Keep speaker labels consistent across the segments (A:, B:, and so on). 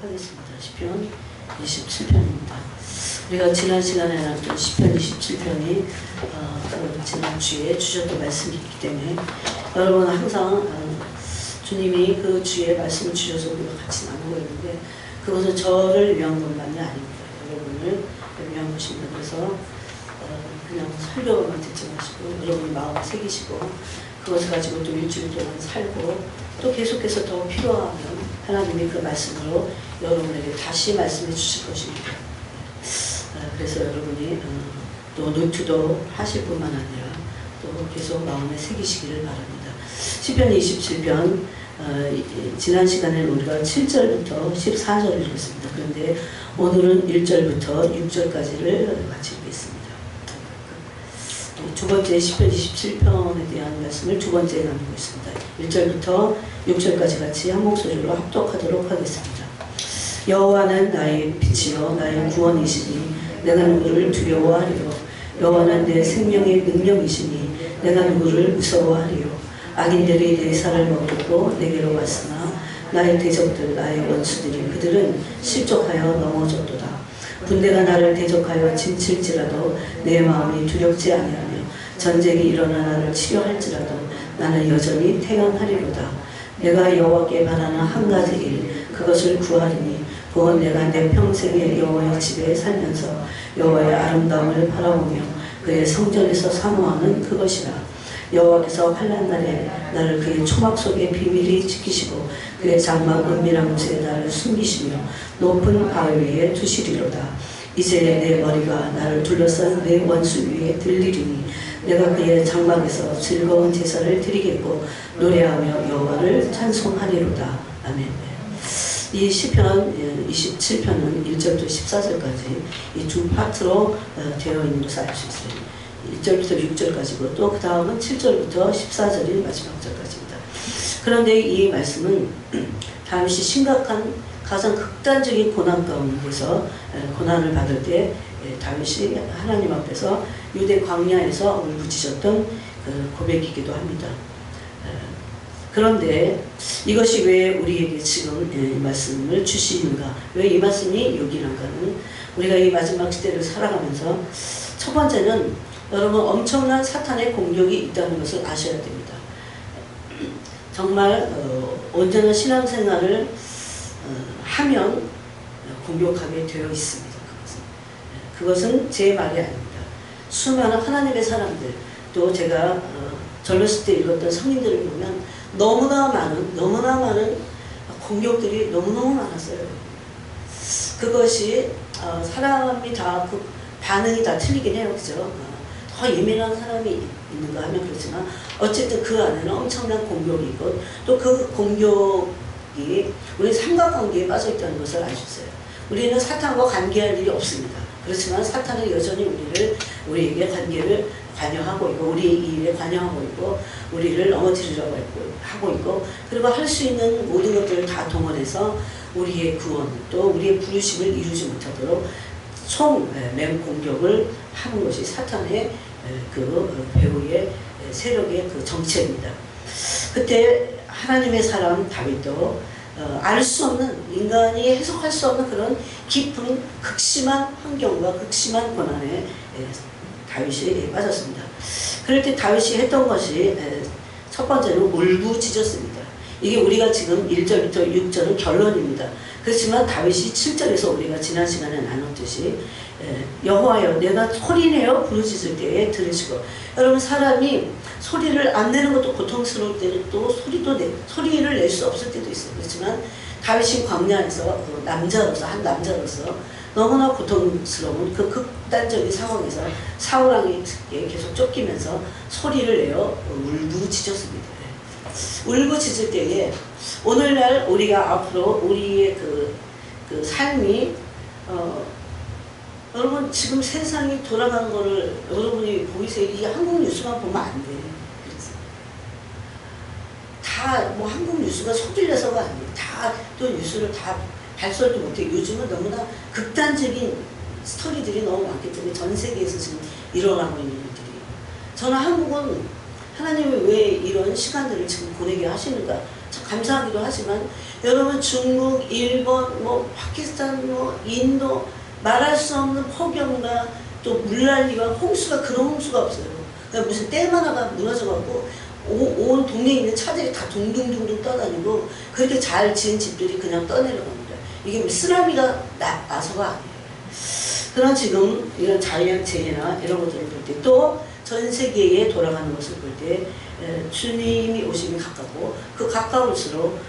A: 하겠습니다. 시편 27편입니다. 우리가 지난 시간에 나눴던 시편 27편이 지난 주에 주셨던 말씀이기 때문에 여러분 항상 주님이 그 주의 말씀을 주셔서 우리가 같이 나누고 있는데 그것은 저를 위한 것만이 아닙니다. 여러분을 위한 것입니다. 그래서 그냥 설교만 듣지 마시고 여러분이 마음을 새기시고 그것을 가지고 또 일주일 동안 살고 또 계속해서 더 필요하면 하나님이 그 말씀으로 여러분에게 다시 말씀해 주실 것입니다. 그래서 여러분이 또 노트도 하실 뿐만 아니라 또 계속 마음에 새기시기를 바랍니다. 시편 27편 지난 시간에는 우리가 7절부터 14절을 읽었습니다. 그런데 오늘은 1절부터 6절까지를 같이 읽겠습니다. 두 번째 시편 27편에 대한 말씀을 두 번째 나누고 있습니다. 1절부터 6절까지 같이 한 목소리로 합독하도록 하겠습니다. 여호와는 나의 빛이요 나의 구원이시니 내가 누구를 두려워하리요. 여호와는 내 생명의 능력이시니 내가 누구를 무서워하리요. 악인들이 내 살을 먹고 내게로 왔으나 나의 대적들 나의 원수들이 그들은 실족하여 넘어졌도다. 군대가 나를 대적하여 진칠지라도 내 마음이 두렵지 아니하며 전쟁이 일어나 나를 치료할지라도 나는 여전히 태양하리로다. 내가 여호와께 바라는 한 가지 일 그것을 구하리니 그건 내가 내 평생에 여호와의 집에 살면서 여호와의 아름다움을 바라보며 그의 성전에서 사모하는 그것이라. 여호와께서 환난 날에 나를 그의 초막 속에 비밀히 지키시고 그의 장막 은밀한 곳에 나를 숨기시며 높은 바위 위에 두시리로다. 이제 내 머리가 나를 둘러싼 내 원수 위에 들리리니 내가 그의 장막에서 즐거운 제사를 드리겠고 노래하며 여호와를 찬송하리로다. 아멘. 이 시편 27편은 1절부터 14절까지 이 두 파트로 되어 있는 것을 알 수 있어요. 1절부터 6절까지고 또 그 다음은 7절부터 14절이 마지막 절까지입니다. 그런데 이 말씀은 다윗이 심각한 가장 극단적인 고난 가운데서 고난을 받을 때 다윗이 하나님 앞에서 유대 광야에서 울부짖었던 고백이기도 합니다. 그런데 이것이 왜 우리에게 지금 이 말씀을 주시는가? 왜 이 말씀이 여기란가는 우리가 이 마지막 시대를 살아가면서 첫 번째는 여러분 엄청난 사탄의 공격이 있다는 것을 아셔야 됩니다. 정말 온전한 신앙생활을 하면 공격하게 되어 있습니다. 그것은 제 말이 아닙니다. 수많은 하나님의 사람들 또 제가 젊었을 때 읽었던 성인들을 보면 너무나 많은 공격들이 너무너무 많았어요. 그것이 사람이 다 그 반응이 다 틀리긴 해요. 그죠? 더 예민한 사람이 있는가 하면 그렇지만 어쨌든 그 안에는 엄청난 공격이 있고 또 그 공격이 우리 삼각관계에 빠져 있다는 것을 아셨어요. 우리는 사탄과 관계할 일이 없습니다. 그렇지만 사탄은 여전히 우리에게 관계를 관여하고 있고 우리 일에 관여하고 있고 우리를 넘어뜨리려고 하고 있고 그리고 할 수 있는 모든 것들을 다 동원해서 우리의 구원 또 우리의 부르심을 이루지 못하도록 맹공격을 하는 것이 사탄의 그 배후의 세력의 그 정체입니다. 그때 하나님의 사람 다윗도 알 수 없는 인간이 해석할 수 없는 그런 깊은 극심한 환경과 극심한 고난에 다윗이 빠졌습니다. 그럴 때 다윗이 했던 것이 첫 번째는 울부짖었습니다. 이게 우리가 지금 1절부터 6절은 결론입니다. 그렇지만 다윗이 7절에서 우리가 지난 시간에 나눴듯이 여호와여 내가 소리내어 부르짖을 때에 들으시고 여러분 사람이 소리를 안 내는 것도 고통스러울 때는 또 소리를 낼 수 없을 때도 있어요. 그렇지만 다윗이 광야에서 한 남자로서 너무나 고통스러운 그 극단적인 상황에서 사울왕에게 계속 쫓기면서 소리를 내어 울부짖었습니다. 울부짖을 때에 오늘날 우리가 앞으로 우리의 그 삶이 여러분 지금 세상이 돌아가는 거를 여러분이 보이세요. 이 한국 뉴스만 보면 안 돼요. 다 뭐 한국 뉴스가 소리를 내서가 아니에요. 다 또 뉴스를 다 발설도 못해요. 요즘은 너무나 극단적인 스토리들이 너무 많기 때문에 전 세계에서 지금 일어나고 있는 일들이에요. 저는 한국은 하나님이 왜 이런 시간들을 지금 보내게 하시는가 참 감사하기도 하지만 여러분 중국, 일본, 뭐 파키스탄, 뭐 인도 말할 수 없는 폭염과 또 물난리와 홍수가 그런 홍수가 없어요. 그러니까 무슨 댐 하나가 무너져갖고 온 동네에 있는 차들이 다 둥둥둥둥 떠다니고 그렇게 잘 지은 집들이 그냥 떠내려갑니다. 이게 뭐 쓰나미가 나서가 아니에요. 그런 지금 이런 자연재해나 이런 것들을 볼 때 또 전 세계에 돌아가는 것을 볼 때 주님이 오심이 가깝고 그 가까울수록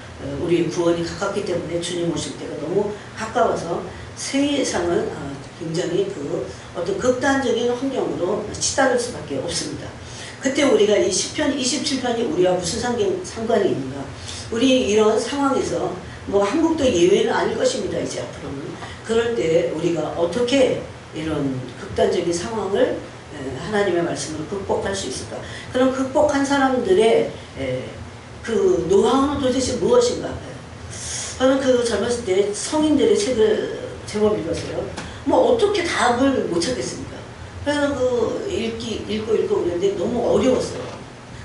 A: 우리 구원이 가깝기 때문에 주님 오실 때가 너무 가까워서 세상은 굉장히 그 어떤 극단적인 환경으로 치달을 수밖에 없습니다. 그때 우리가 이 시편 27편이 우리와 무슨 상관이 있는가? 우리 이런 상황에서 뭐 한국도 예외는 아닐 것입니다. 이제 앞으로는. 그럴 때 우리가 어떻게 이런 극단적인 상황을 하나님의 말씀으로 극복할 수 있을까? 그럼 극복한 사람들의 그 노하우는 도대체 무엇인가? 저는 그 젊었을 때 성인들의 책을 제법 읽었어요. 뭐 어떻게 답을 못 찾겠습니까? 그래서 그 읽고 그랬는데 너무 어려웠어요.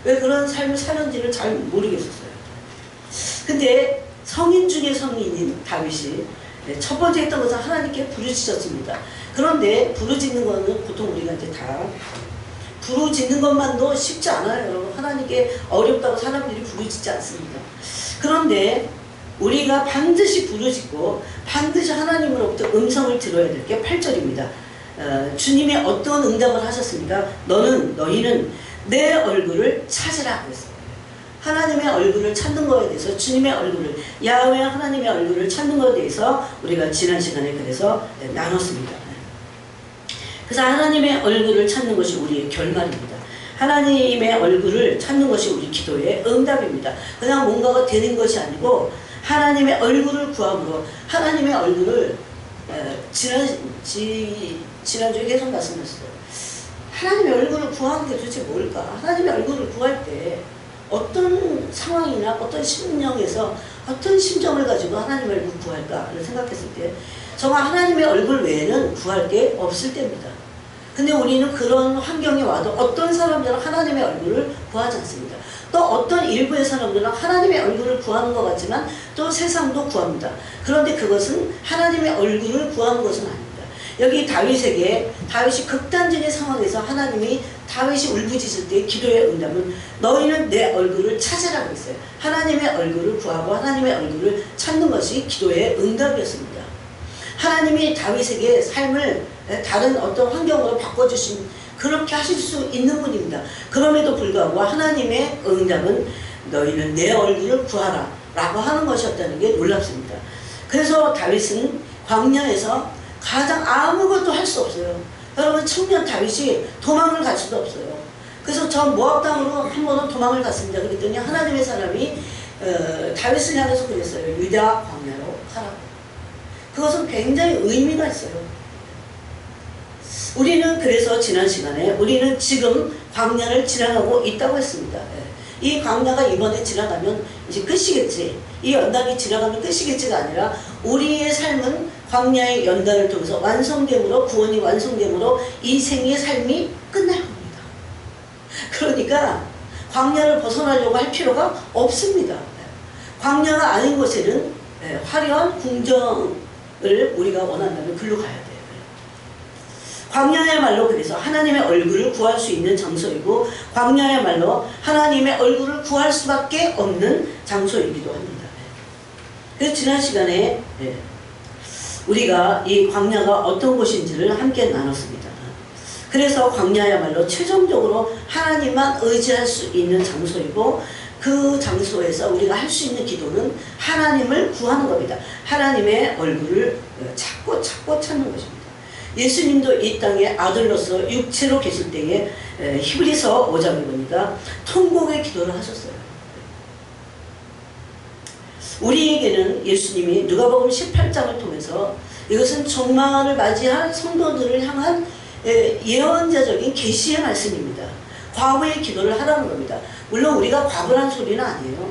A: 왜 그런 삶을 사는지를 잘 모르겠었어요. 근데 성인 중에 성인인 다윗이 첫 번째 했던 것은 하나님께 부르짖었습니다. 그런데 부르짖는 거는 보통 우리가 이제 다 부르짖는 것만도 쉽지 않아요. 여러분. 하나님께 어렵다고 사람들이 부르짖지 않습니다. 그런데 우리가 반드시 부르짖고 반드시 하나님으로부터 음성을 들어야 될 게 8절입니다. 주님이 어떤 응답을 하셨습니까? 너희는 내 얼굴을 찾으라 그랬어요. 하나님의 얼굴을 찾는 것에 대해서 주님의 얼굴을 야훼 하나님의 얼굴을 찾는 것에 대해서 우리가 지난 시간에 그래서 나눴습니다. 그래서 하나님의 얼굴을 찾는 것이 우리의 결말입니다. 하나님의 얼굴을 찾는 것이 우리 기도의 응답입니다. 그냥 뭔가가 되는 것이 아니고 하나님의 얼굴을 구함으로 하나님의 얼굴을 지난주에 계속 말씀드렸어요. 하나님의 얼굴을 구하는 게 도대체 뭘까? 하나님의 얼굴을 구할 때 어떤 상황이나 어떤 심령에서 어떤 심정을 가지고 하나님의 얼굴을 구할까를 생각했을 때 정말 하나님의 얼굴 외에는 구할 게 없을 때입니다. 근데 우리는 그런 환경에 와도 어떤 사람들은 하나님의 얼굴을 구하지 않습니다. 또 어떤 일부의 사람들은 하나님의 얼굴을 구하는 것 같지만 또 세상도 구합니다. 그런데 그것은 하나님의 얼굴을 구하는 것은 아닙니다. 여기 다윗이 극단적인 상황에서 하나님이 다윗이 울부짖을 때 기도의 응답은 너희는 내 얼굴을 찾으라고 했어요. 하나님의 얼굴을 구하고 하나님의 얼굴을 찾는 것이 기도의 응답이었습니다. 하나님이 다윗에게 삶을 다른 어떤 환경으로 바꿔주신 그렇게 하실 수 있는 분입니다. 그럼에도 불구하고 하나님의 응답은 너희는 내 얼굴을 구하라 라고 하는 것이었다는 게 놀랍습니다. 그래서 다윗은 광야에서 가장 아무것도 할 수 없어요. 여러분 청년 다윗이 도망을 갈 수도 없어요. 그래서 저 모압 땅으로 한 번은 도망을 갔습니다. 그랬더니 하나님의 사람이 다윗을 향해서 그랬어요. 유다 광야로 가라. 그것은 굉장히 의미가 있어요. 우리는 그래서 지난 시간에 우리는 지금 광야를 지나가고 있다고 했습니다. 이 광야가 이번에 지나가면 이제 끝이겠지. 이 연단이 지나가면 끝이겠지가 아니라 우리의 삶은 광야의 연단을 통해서 완성됨으로 구원이 완성됨으로 인생의 삶이 끝날 겁니다. 그러니까 광야를 벗어나려고 할 필요가 없습니다. 광야가 아닌 곳에는 화려한 궁정을 우리가 원한다면 글로 가야 돼요. 광야야말로 그래서 하나님의 얼굴을 구할 수 있는 장소이고 광야야말로 하나님의 얼굴을 구할 수밖에 없는 장소이기도 합니다. 그래서 지난 시간에 우리가 이 광야가 어떤 곳인지를 함께 나눴습니다. 그래서 광야야말로 최종적으로 하나님만 의지할 수 있는 장소이고 그 장소에서 우리가 할 수 있는 기도는 하나님을 구하는 겁니다. 하나님의 얼굴을 찾고 찾는 것입니다. 예수님도 이 땅에 아들로서 육체로 계실 때에 히브리서 5장에 보니까 통곡의 기도를 하셨어요. 우리에게는 예수님이 누가복음 18장을 통해서 이것은 종말을 맞이할 성도들을 향한 예언자적인 계시의 말씀입니다. 과부의 기도를 하라는 겁니다. 물론 우리가 과부란 소리는 아니에요.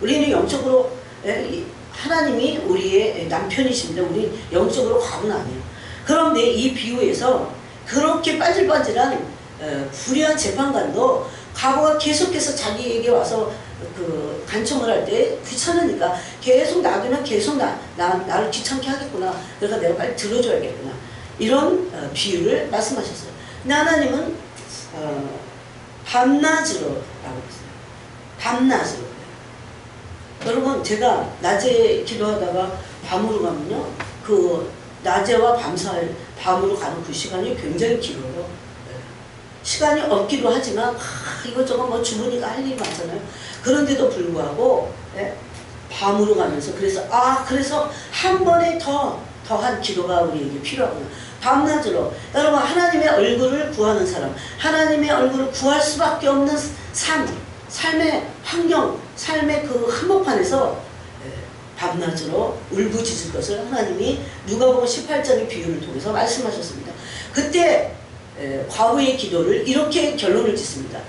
A: 우리는 영적으로 하나님이 우리의 남편이십니다. 우리 영적으로 과부는 아니에요. 그런데 이 비유에서 그렇게 빠질빠질한 불의한 재판관도 과부가 계속해서 자기에게 와서 그 간청을 할 때 귀찮으니까 계속 놔두면 계속 나를 귀찮게 하겠구나. 그러니까 내가 빨리 들어줘야겠구나. 이런 비유를 말씀하셨어요. 근데 하나님은 밤낮으로 라고 했어요. 밤낮으로. 여러분, 제가 낮에 기도하다가 밤으로 가면요, 그 낮에와 밤사이 밤으로 가는 그 시간이 굉장히 길어요. 시간이 없기도 하지만 이것저것 뭐 주부니까 할 일이 많잖아요. 그런데도 불구하고 밤으로 가면서 그래서 한 번에 더한 기도가 우리에게 필요하구나. 밤낮으로. 여러분, 하나님의 얼굴을 구하는 사람, 하나님의 얼굴을 구할 수밖에 없는 삶의 환경, 삶의 그 한복판에서 밤낮으로 울부짖을 것을 하나님이 누가복음 18장의 비유를 통해서 말씀하셨습니다. 그때 과부의 기도를 이렇게 결론을 짓습니다.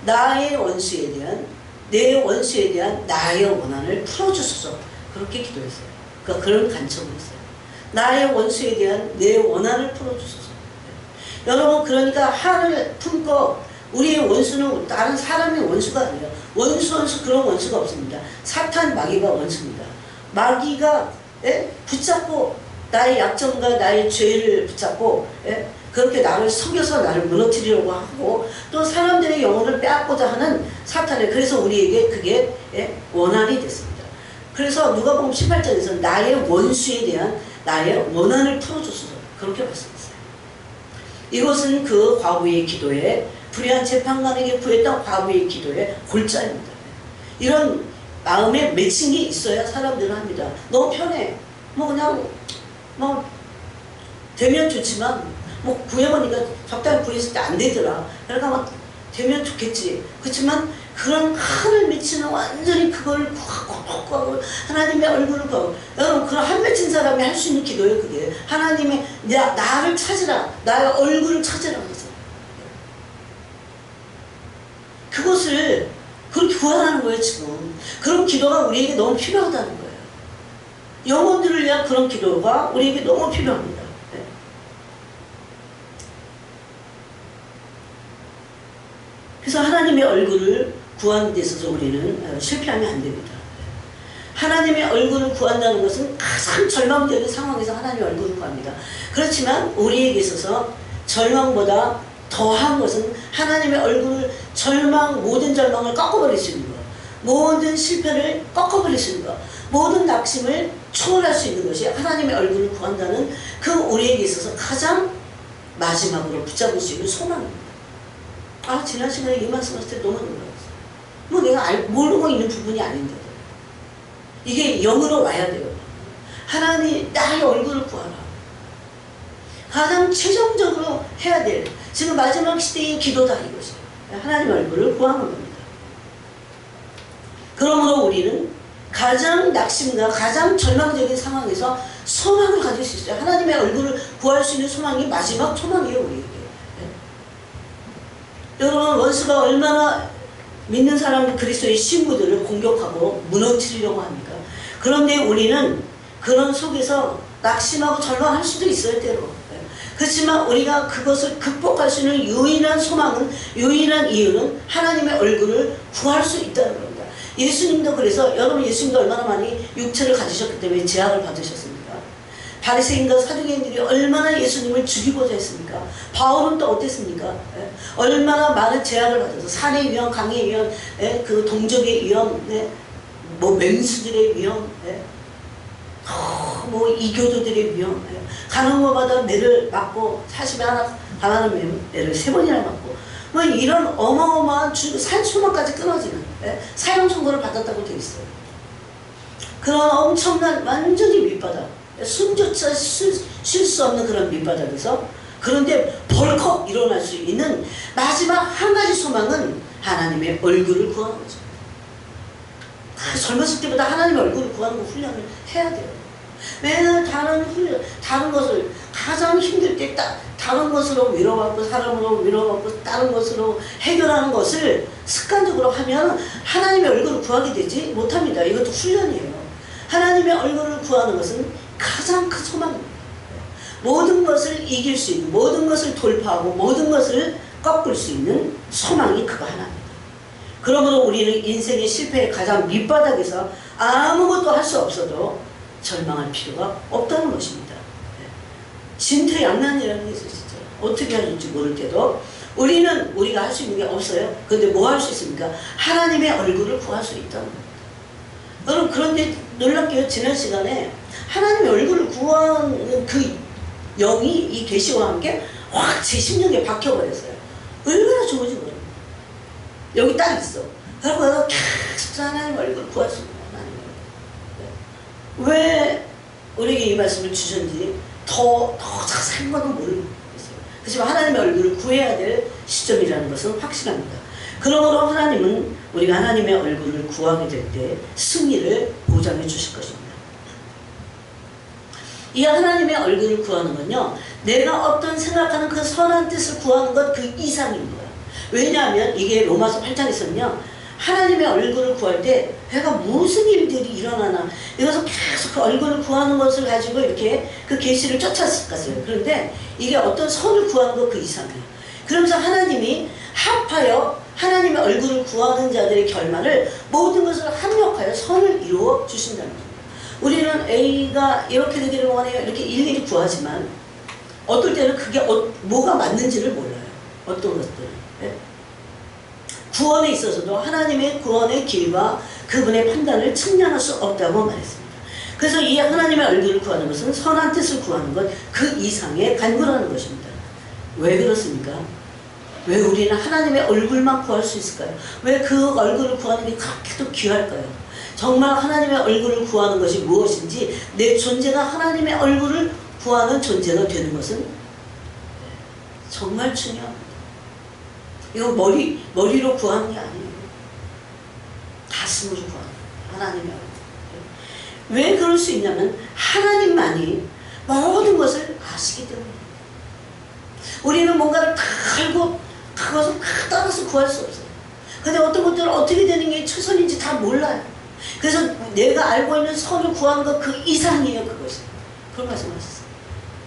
A: 나의 원수에 대한, 내 원수에 대한 나의 원한을 풀어주소서. 그렇게 기도했어요. 그러니까 그런 간청을 했어요. 나의 원수에 대한 내 원한을 풀어주소서. 여러분, 그러니까 한을 품고, 우리의 원수는 다른 사람의 원수가 아니라 원수 그런 원수가 없습니다. 사탄 마귀가 원수입니다. 마귀가 붙잡고 나의 약점과 나의 죄를 붙잡고 그렇게 나를 속여서 나를 무너뜨리려고 하고 또 사람들의 영혼을 빼앗고자 하는 사탄의, 그래서 우리에게 그게 원한이 됐습니다. 그래서 누가복음 18장에서 나의 원수에 대한 나의 원한을 풀어줬어요. 그렇게 말씀했어요. 이것은 그 과부의 기도에, 불의한 재판관에게 구했던 과부의 기도의 골자입니다. 이런 마음에 맺힌 게 있어야 사람들은 합니다. 너무 편해. 뭐 그냥 뭐 되면 좋지만 뭐 구해보니까 적당히 구했을 때 안 되더라. 그러니까 막 되면 좋겠지. 그렇지만 그런 한을 맺히는, 완전히 그걸 구하고 하나님의 얼굴을 구하고, 여러분, 그런 한 맺힌 사람이 할 수 있는 기도예요. 그게 하나님의 나를 찾으라, 나의 얼굴을 찾으라 그래서 그것을 그렇게 구하라는 거예요. 지금 그런 기도가 우리에게 너무 필요하다는 거예요. 영혼들을 위한 그런 기도가 우리에게 너무 필요합니다. 그래서 하나님의 얼굴을 구하는 데 있어서 우리는 실패하면 안 됩니다. 하나님의 얼굴을 구한다는 것은 가장 절망적인 상황에서 하나님의 얼굴을 구합니다. 그렇지만 우리에게 있어서 절망보다 더한 것은 하나님의 얼굴을 모든 절망을 꺾어버릴 수 있는 것, 모든 실패를 꺾어버릴 수 있는 것, 모든 낙심을 초월할 수 있는 것이 하나님의 얼굴을 구한다는 그 우리에게 있어서 가장 마지막으로 붙잡을 수 있는 소망입니다. 지난 시간에 이 말씀하실 때 너무 놀랐어요. 뭐 내가 모르고 있는 부분이 아닌데도 이게 영으로 와야 돼요. 하나님, 나의 얼굴을 구하라. 가장 최종적으로 해야 될, 지금 마지막 시대의 기도다 이것이. 하나님 얼굴을 구하는 겁니다. 그러므로 우리는 가장 낙심과 가장 절망적인 상황에서 소망을 가질 수 있어요. 하나님의 얼굴을 구할 수 있는 소망이 마지막 소망이에요, 우리에게. 여러분, 원수가 얼마나 믿는 사람, 그리스도의 신부들을 공격하고 무너뜨리려고 합니까? 그런데 우리는 그런 속에서 낙심하고 절망할 수도 있어요, 때로. 그렇지만 우리가 그것을 극복할 수 있는 유일한 소망은, 유일한 이유는 하나님의 얼굴을 구할 수 있다는 겁니다. 예수님도 그래서, 여러분, 예수님도 얼마나 많이 육체를 가지셨기 때문에 제약을 받으셨습니까? 바리새인과 사두개인들이 얼마나 예수님을 죽이고자 했습니까? 바울은 또 어땠습니까? 얼마나 많은 제약을 받아서 산의 위험, 강의 위험, 그 동족의 위험, 뭐 맹수들의 위험, 뭐 이교도들의 위험, 가는 곳마다 매를 맞고 40에 하나 가난한 매를 3번이나 맞고, 뭐 이런 어마어마한 산수막까지 끊어지는 사형 선고를 받았다고 되어 있어요. 그런 엄청난 완전히 밑바닥, 숨조차 쉴 수 없는 그런 밑바닥에서, 그런데 벌컥 일어날 수 있는 마지막 한 가지 소망은 하나님의 얼굴을 구하는 거죠. 젊었을 때보다 하나님의 얼굴을 구하는 거 훈련을 해야 돼요. 맨날 다른 것을 가장 힘들 때 다른 것으로 위로받고, 사람으로 위로받고, 다른 것으로 해결하는 것을 습관적으로 하면 하나님의 얼굴을 구하게 되지 못합니다. 이것도 훈련이에요. 하나님의 얼굴을 구하는 것은 가장 큰 소망입니다. 모든 것을 이길 수 있는, 모든 것을 돌파하고 모든 것을 꺾을 수 있는 소망이 그거 하나입니다. 그러므로 우리는 인생의 실패의 가장 밑바닥에서 아무것도 할 수 없어도 절망할 필요가 없다는 것입니다. 진퇴양난이라는 게 있어요. 진짜 어떻게 하는지 모를 때도 우리가 할 수 있는 게 없어요. 그런데 뭐 할 수 있습니까? 하나님의 얼굴을 구할 수 있다는 겁니다. 여러분, 그런데 놀랍게요, 지난 시간에 하나님의 얼굴을 구하는 그 영이 이 계시와 함께 확 제 심령에 박혀버렸어요. 얼마나 좋은지 모릅니다. 여기 딱 있어. 그리고 내가 계속 하나님의 얼굴을 구할 수 있는 하나님의 얼굴. 왜 우리에게 이 말씀을 주셨는지 더 자세한 건 모르겠어요. 하지만 하나님의 얼굴을 구해야 될 시점이라는 것은 확실합니다. 그러므로 하나님은 우리가 하나님의 얼굴을 구하게 될 때 승리를 보장해 주실 것입니다. 이 하나님의 얼굴을 구하는 건요, 내가 어떤 생각하는 그 선한 뜻을 구하는 것 그 이상인 거예요. 왜냐하면 이게 로마서 8장에서는요, 하나님의 얼굴을 구할 때 내가 무슨 일들이 일어나나 이것을 계속 그 얼굴을 구하는 것을 가지고 이렇게 그 계시를 쫓았었어요. 그런데 이게 어떤 선을 구하는 것 그 이상이에요. 그러면서 하나님이 합하여 하나님의 얼굴을 구하는 자들의 결말을 모든 것을 합력하여 선을 이루어 주신다는 겁니다. 우리는 A가 이렇게 되기를 원해요, 이렇게 일일이 구하지만 어떨 때는 그게 뭐가 맞는지를 몰라요. 어떤 것들은. 네? 구원에 있어서도 하나님의 구원의 길과 그분의 판단을 측량할 수 없다고 말했습니다. 그래서 이 하나님의 얼굴을 구하는 것은 선한 뜻을 구하는 것 그 이상의 간구라는 것입니다. 왜 그렇습니까? 왜 우리는 하나님의 얼굴만 구할 수 있을까요? 왜 그 얼굴을 구하는 게 그렇게도 귀할까요? 정말 하나님의 얼굴을 구하는 것이 무엇인지, 내 존재가 하나님의 얼굴을 구하는 존재가 되는 것은 정말 중요합니다. 이거 머리로 구하는 게 아니에요. 가슴으로 구하는 거예요. 하나님의 얼굴. 왜 그럴 수 있냐면 하나님만이 모든 것을 아시기 때문입니다. 우리는 뭔가를 다 알고 그것을 따라서 구할 수 없어요. 근데 어떤 것들은 어떻게 되는 게 최선인지 다 몰라요. 그래서 내가 알고 있는 선을 구하는 것 그 이상이에요. 그것이. 그런 말씀하셨어요.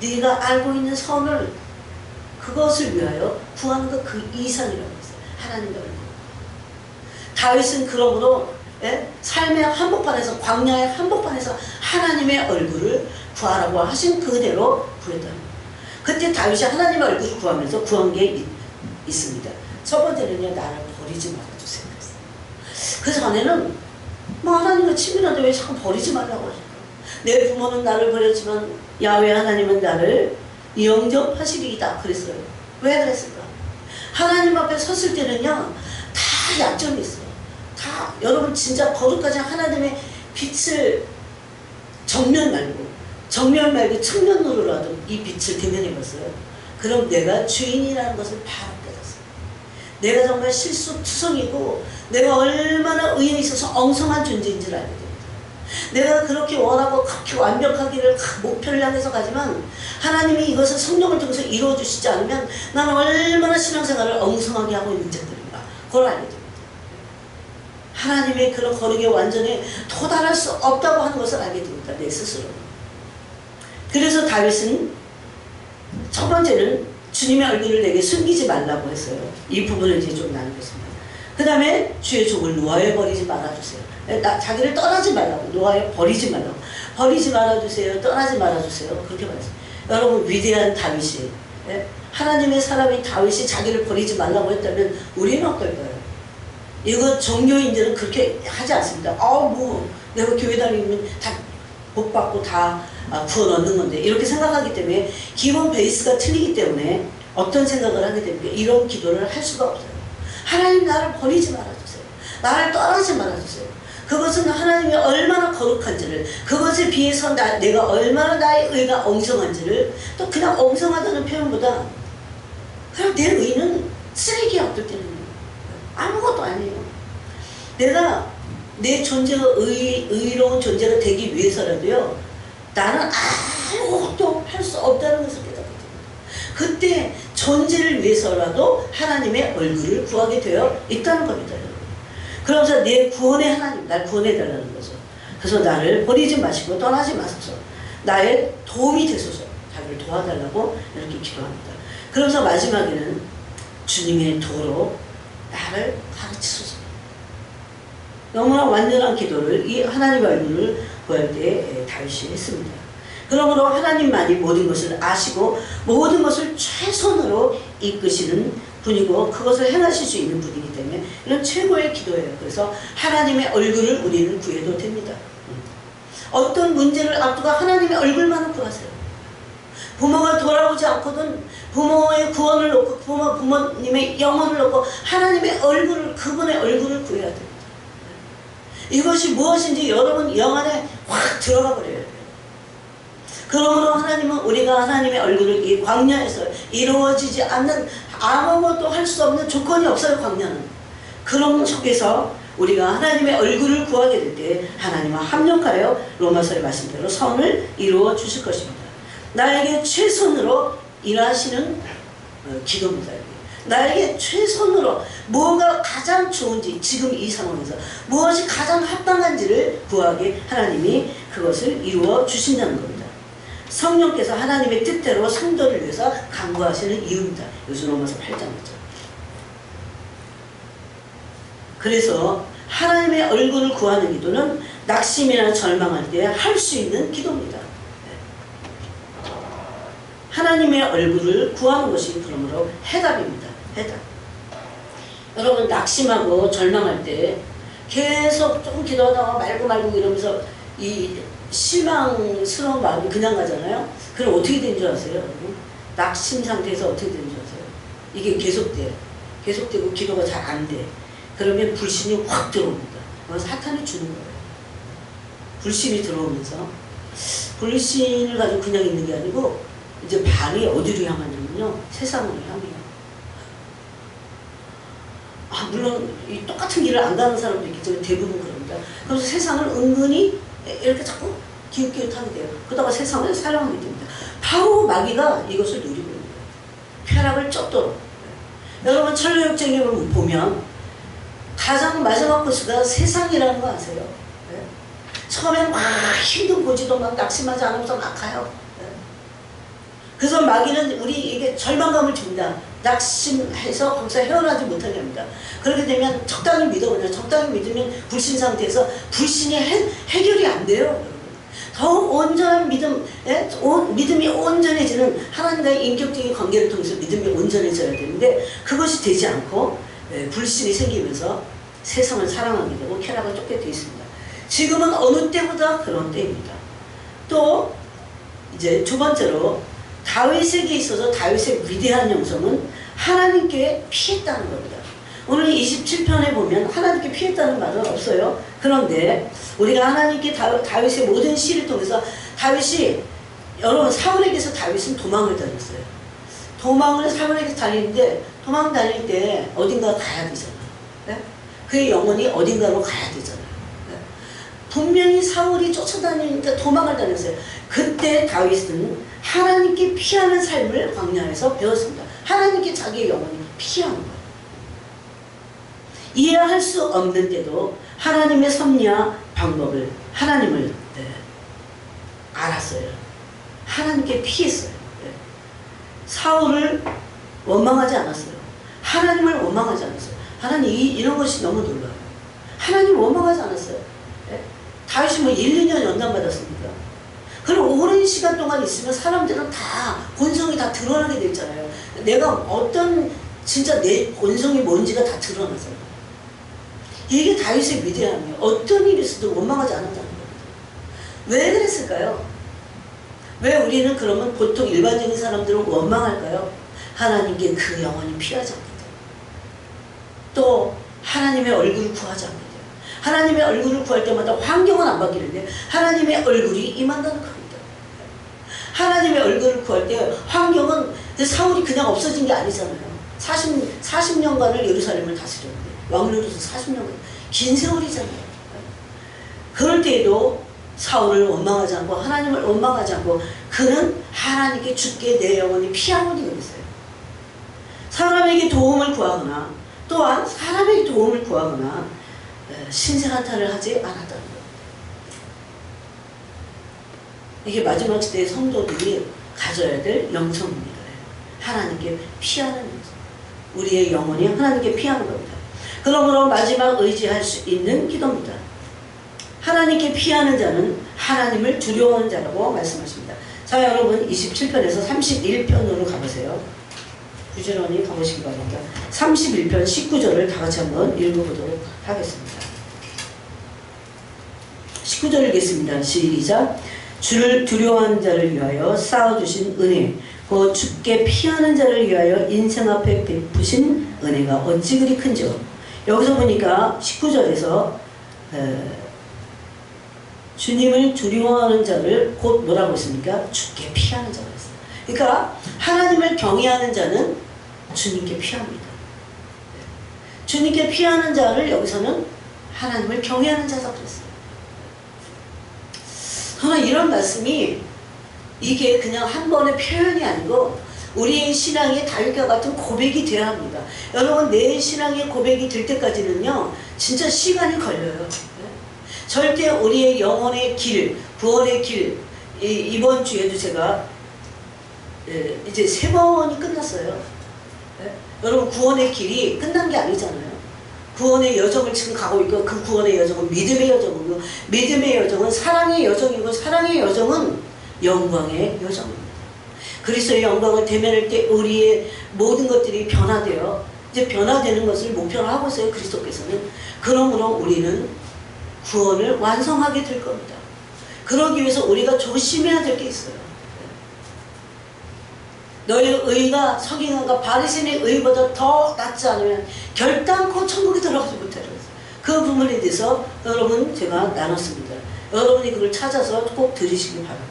A: 네가 알고 있는 선을 그것을 위하여 구하는 것 그 이상이라고 했어요. 하나님의 얼굴. 다윗은 그러므로 삶의 한복판에서, 광야의 한복판에서 하나님의 얼굴을 구하라고 하신 그대로 구했다는 거예요. 그때 다윗이 하나님의 얼굴을 구하면서 구한 게 있습니다. 첫 번째는요, 나를 버리지 말아주세요. 그 전에는 뭐 하나님과 친밀한데 왜 자꾸 버리지 말라고 하실까? 내 부모는 나를 버렸지만 야훼 하나님은 나를 영접하시리이다 그랬어요. 왜 그랬을까? 하나님 앞에 섰을 때는요, 다 약점이 있어요. 다 여러분 진짜 거룩하지 하나님의 빛을 정면 말고 측면으로라도 이 빛을 대면해봤어요. 그럼 내가 주인이라는 것을 바로 깨닫습니다. 내가 정말 실수투성이고 내가 얼마나 의에 있어서 엉성한 존재인지를 알게 됩니다. 내가 그렇게 원하고 그렇게 완벽하기를 목표를 향해서 가지만 하나님이 이것을 성령을 통해서 이루어 주시지 않으면 나는 얼마나 신앙생활을 엉성하게 하고 있는 자들인가, 그걸 알게 됩니다. 하나님의 그런 거룩에 완전히 도달할 수 없다고 하는 것을 알게 됩니다. 내 스스로. 그래서 다윗은 첫 번째는 주님의 얼굴을 내게 숨기지 말라고 했어요. 이 부분을 이제 좀 나누겠습니다. 그 다음에 주의 종을 노아에 버리지 말아주세요. 자기를 떠나지 말라고, 노아에 버리지 말라고, 버리지 말아주세요, 떠나지 말아주세요, 그렇게 말했어요. 여러분, 위대한 다윗이, 하나님의 사람인 다윗이 자기를 버리지 말라고 했다면 우리는 어떨까요? 이거 종교인들은 그렇게 하지 않습니다. 내가 교회 다니면 다 복 받고 다 구원 얻는 건데, 이렇게 생각하기 때문에 기본 베이스가 틀리기 때문에 어떤 생각을 하게 됩니까? 이런 기도를 할 수가 없어요. 하나님, 나를 버리지 말아주세요. 나를 떠나지 말아주세요. 그것은 하나님이 얼마나 거룩한지를, 그것에 비해서 내가 얼마나 나의 의가 엉성한지를, 또 그냥 엉성하다는 표현보다 그냥 내 의는 쓰레기야. 어떨 때는 아무것도 아니에요. 내가 내 존재가 의로운 존재가 되기 위해서라도요, 나는 아무것도 할 수 없다는 것을 깨닫게 됩니다. 그때 존재를 위해서라도 하나님의 얼굴을 구하게 되어 있다는 겁니다. 그러면서 내 구원의 하나님, 날 구원해달라는 거죠. 그래서 나를 버리지 마시고 떠나지 마소서, 나의 도움이 되소서, 자기를 도와달라고 이렇게 기도합니다. 그러면서 마지막에는 주님의 도로 나를 가르치소서. 너무나 완전한 기도를 이 하나님의 얼굴을 구할 때 다윗이 했습니다. 그러므로 하나님만이 모든 것을 아시고 모든 것을 최선으로 이끄시는 분이고 그것을 행하실 수 있는 분이기 때문에 이런 최고의 기도예요. 그래서 하나님의 얼굴을 우리는 구해도 됩니다. 어떤 문제를 앞두고 하나님의 얼굴만을 구하세요. 부모가 돌아오지 않거든 부모의 구원을 놓고 부모님의 영혼을 놓고 하나님의 얼굴을 그분의 얼굴을 구해야 됩니다. 이것이 무엇인지 여러분 영 안에 확 들어가 버려야 돼요. 그러므로 하나님은 우리가 하나님의 얼굴을 이 광야에서 이루어지지 않는 아무것도 할 수 없는 조건이 없어요. 광야는. 그런 속에서 우리가 하나님의 얼굴을 구하게 될 때 하나님은 합력하여 로마서의 말씀대로 선을 이루어 주실 것입니다. 나에게 최선으로 일하시는 기도입니다. 나에게 최선으로 뭐가 가장 좋은지 지금 이 상황에서 무엇이 가장 합당한지를 구하게 하나님이 그것을 이루어 주신다는 겁니다. 성령께서 하나님의 뜻대로 성도를 위해서 간구하시는 이유입니다. 요즘 로마서 8장이죠. 그래서 하나님의 얼굴을 구하는 기도는 낙심이나 절망할 때 할 수 있는 기도입니다. 하나님의 얼굴을 구하는 것이 그러므로 해답입니다. 해답. 여러분 낙심하고 절망할 때 계속 조금 기도하다가 말고 이러면서 이 실망스러운 마음이 그냥 가잖아요. 그럼 어떻게 된 줄 아세요? 여러분? 낙심 상태에서 어떻게 된 줄 아세요? 이게 계속돼요. 계속되고 기도가 잘 안 돼. 그러면 불신이 확 들어옵니다. 그건 사탄이 주는 거예요. 불신이 들어오면서 불신을 가지고 그냥 있는 게 아니고 이제 발이 어디로 향하냐면요. 세상으로 향해요. 물론 이 똑같은 길을 안 가는 사람도 있겠지만 대부분 그럽니다. 그래서 세상을 은근히 이렇게 자꾸 기웃기웃하게 돼요. 그러다가 세상을 사랑하게 됩니다. 바로 마귀가 이것을 누리고 있는 거예요. 쾌락을 쫓도록. 여러분 천류역정을 보면 가장 마지막 코스가 세상이라는 거 아세요? 네? 처음엔 막 힘든 고지도 막 낙심하지 않으면서 막 가요. 네? 그래서 마귀는 우리에게 절망감을 줍니다. 낙심해서 거기서 헤어나지 못하게 합니다. 그렇게 되면 적당히 믿어보냐. 적당히 믿으면 불신 상태에서 불신이 해결이 안 돼요. 더욱 온전한 믿음, 믿음이 온전해지는 하나님과의 인격적인 관계를 통해서 믿음이 온전해져야 되는데 그것이 되지 않고 불신이 생기면서 세상을 사랑하게 되고 쾌락을 쫓게 되어 있습니다. 지금은 어느 때보다 그런 때입니다. 또 이제 두 번째로 다윗에게 있어서 다윗의 위대한 영성은 하나님께 피했다는 겁니다. 오늘 27편에 보면 하나님께 피했다는 말은 없어요. 그런데 우리가 하나님께 다윗의 모든 시를 통해서 다윗이 여러분 사울에게서 다윗은 도망을 다녔어요. 도망을 사울에게 다니는데 도망 다닐 때 어딘가 가야 되잖아요. 네? 그의 영혼이 어딘가로 가야 되잖아요. 네? 분명히 사울이 쫓아다니니까 도망을 다녔어요. 그때 다윗은 하나님께 피하는 삶을 광야에서 배웠습니다. 하나님께 자기의 영혼이 피하는 거예요. 이해할 수 없는 때도 하나님의 섭리와 방법을 하나님을 알았어요. 하나님께 피했어요. 사울을 원망하지 않았어요. 하나님을 원망하지 않았어요. 하나님 이런 것이 너무 놀라워요. 하나님을 원망하지 않았어요. 다윗이 뭐 1, 2년 연단받았습니까? 그럼 오랜 시간 동안 있으면 사람들은 다 본성이 다 드러나게 되잖아요. 내가 어떤 진짜 내 본성이 뭔지가 다 드러나잖아요. 이게 다윗의 위대함이에요. 어떤 일이 있어도 원망하지 않았다는 겁니다. 왜 그랬을까요? 왜 우리는 그러면 보통 일반적인 사람들은 원망할까요? 하나님께 그 영혼이 피하지 않기 때문에. 또 하나님의 얼굴을 구하지 않기 때문에. 하나님의 얼굴을 구할 때마다 환경은 안 바뀌는데 하나님의 얼굴이 임한다는 겁니다. 하나님의 얼굴을 구할 때 환경은 사울이 그냥 없어진 게 아니잖아요. 40년간을 예루살렘을 다스렸는데 왕로로서 40년간 긴 세월이잖아요. 그럴 때에도 사울을 원망하지 않고 하나님을 원망하지 않고 그는 하나님께 주께 내 영혼이 피하노니 그랬어요. 사람에게 도움을 구하거나 또한 사람에게 도움을 구하거나 신생한탄을 하지 않았다는 겁니다. 이게 마지막 시대의 성도들이 가져야 될 영성입니다. 하나님께 피하는 영성. 우리의 영혼이 하나님께 피하는 겁니다. 그러므로 마지막 의지할 수 있는 기도입니다. 하나님께 피하는 자는 하나님을 두려워하는 자라고 말씀하십니다. 자, 여러분 27편에서 31편으로 가보세요. 부지런히 가보시기 바랍니다. 31편 19절을 다 같이 한번 읽어보도록 하겠습니다. 19절 읽겠습니다. 시작. 주를 두려워하는 자를 위하여 쌓아주신 은혜, 곧 주께 피하는 자를 위하여 인생 앞에 베푸신 은혜가 어찌 그리 큰지요. 여기서 보니까 19절에서 주님을 두려워하는 자를 곧 뭐라고 했습니까? 주께 피하는 자라고 했어요. 그러니까 하나님을 경외하는 자는 주님께 피합니다. 주님께 피하는 자를 여기서는 하나님을 경외하는 자라고 그랬어요. 저는 이런 말씀이 이게 그냥 한 번의 표현이 아니고 우리의 신앙의 다윗과 같은 고백이 되어야 합니다. 여러분, 내 신앙의 고백이 될 때까지는요 진짜 시간이 걸려요. 절대 우리의 영혼의 길, 구원의 길, 이번 주에도 제가 이제 3번이 끝났어요. 여러분, 구원의 길이 끝난 게 아니잖아요. 구원의 여정을 지금 가고 있고, 그 구원의 여정은 믿음의 여정이고, 믿음의 여정은 사랑의 여정이고, 사랑의 여정은 영광의 여정입니다. 그리스도의 영광을 대면할 때 우리의 모든 것들이 변화되어 이제 변화되는 것을 목표로 하고 있어요. 그리스도께서는. 그러므로 우리는 구원을 완성하게 될 겁니다. 그러기 위해서 우리가 조심해야 될 게 있어요. 너의 의가 서기관과 바리새인의 의보다 더 낫지 않으면 결단코 천국에 들어가지 못하라. 그 부분에 대해서 여러분 제가 나눴습니다. 여러분이 그걸 찾아서 꼭 들으시기 바랍니다.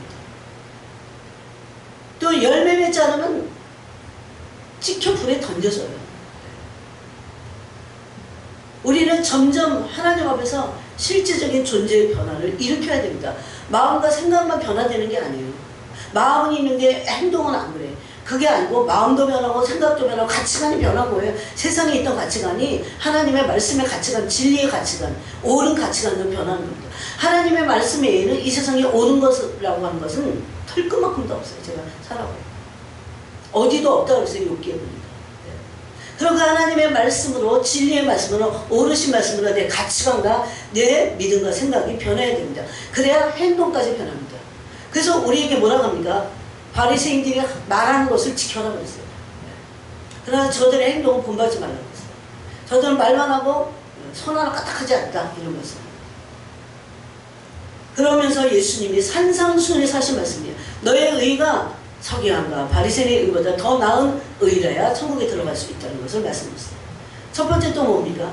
A: 또 열매 맺지 않으면 찍혀 불에 던져져요. 우리는 점점 하나님 앞에서 실제적인 존재의 변화를 일으켜야 됩니다. 마음과 생각만 변화되는 게 아니에요. 마음은 있는데 행동은 안 그래. 그게 아니고 마음도 변하고 생각도 변하고 가치관이 변한 거예요. 세상에 있던 가치관이 하나님의 말씀의 가치관, 진리의 가치관, 옳은 가치관으로 변하는 겁니다. 하나님의 말씀 외에는 이 세상에 옳은 것이라고 하는 것은 털끝만큼도 없어요. 제가 살아봐요. 어디도 없다고 그랬어요. 욥기에 보니까. 그러고 하나님의 말씀으로, 진리의 말씀으로, 오르신 말씀으로 내 가치관과 내 믿음과 생각이 변해야 됩니다. 그래야 행동까지 변합니다. 그래서 우리에게 뭐라고 합니까? 바리새인들이 말하는 것을 지켜라 그랬어요. 그러나 저들의 행동은 본받지 말라고 했어요. 저들은 말만 하고 손 하나 까딱하지 않다 이러면서. 그러면서 예수님이 산상수훈에 사신 말씀이에요. 너의 의가 서기관과 바리새인의 의보다 더 나은 의라야 천국에 들어갈 수 있다는 것을 말씀하셨어요. 첫 번째 또 뭡니까?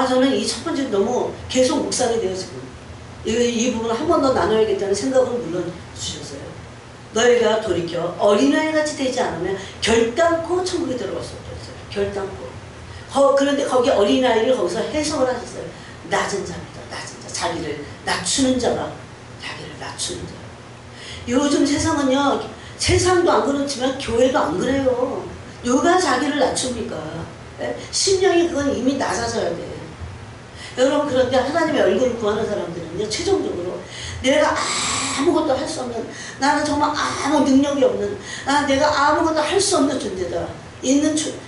A: 저는 이 첫 번째 너무 계속 묵상이 돼요 지금. 이 부분을 한 번 더 나눠야겠다는 생각을 물론 주셨어요. 너희가 돌이켜 어린아이같이 되지 않으면 결단코 천국에 들어갈 수 없다 했어요. 결단코. 그런데 거기 어린아이를 거기서 해석을 하셨어요. 낮은 자입니다. 낮은 자. 자기를 낮추는 자가 자기를 낮추는 자. 요즘 세상은요, 세상도 안 그렇지만 교회도 안 그래요. 누가 자기를 낮춥니까? 심령이 그건 이미 낮아져야 돼. 여러분, 그런데 하나님의 얼굴을 구하는 사람들은요, 최종적으로 내가 아무것도 할 수 없는, 나는 정말 아무 능력이 없는, 내가 아무것도 할 수 없는 존재다.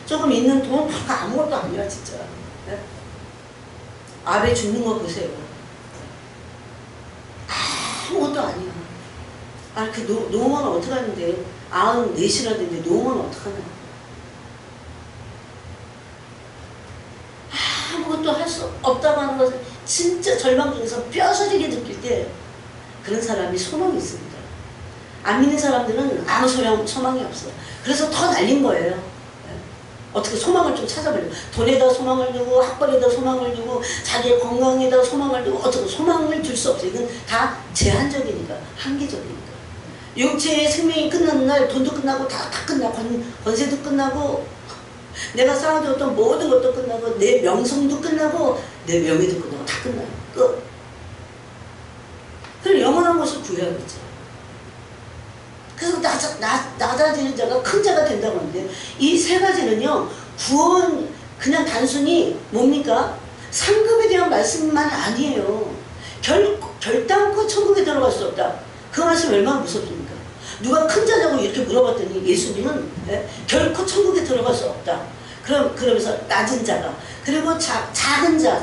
A: 조금 있는 돈 아무것도 아니야 진짜. 아베 죽는 거 보세요. 아무것도 아니야. 그 노모는 어떡하는데, 94이나 됐는데 노모는 어떡하냐. 아무것도 할 수 없다고 하는 것을 진짜 절망 중에서 뼈저리게 느낄 때 그런 사람이 소망이 있습니다. 안 믿는 사람들은 아무 소망이 없어. 그래서 더 날린 거예요. 어떻게 소망을 좀 찾아보려고. 돈에다 소망을 두고, 학벌에다 소망을 두고, 자기의 건강에다 소망을 두고, 어떻게 소망을 둘 수 없어요. 이건 다 제한적이니까, 한계적이니까. 육체의 생명이 끝나는 날 돈도 끝나고 다 끝나. 권세도 끝나고, 내가 쌓아두었던 모든 것도 끝나고, 내 명성도 끝나고, 내 명예도 끝나고, 다 끝나요. 끝. 그럼 영원한 것을 구해야겠죠. 그래서 낮아지는 자가 큰 자가 된다고 하는데, 이 세 가지는요, 구원, 그냥 단순히 뭡니까? 상급에 대한 말씀만 아니에요. 결단코 천국에 들어갈 수 없다. 그 말씀이 얼마나 무섭습니까? 누가 큰 자냐고 이렇게 물어봤더니 예수님은 결코 천국에 들어갈 수 없다. 그러면서 낮은 자가, 그리고 작은 자,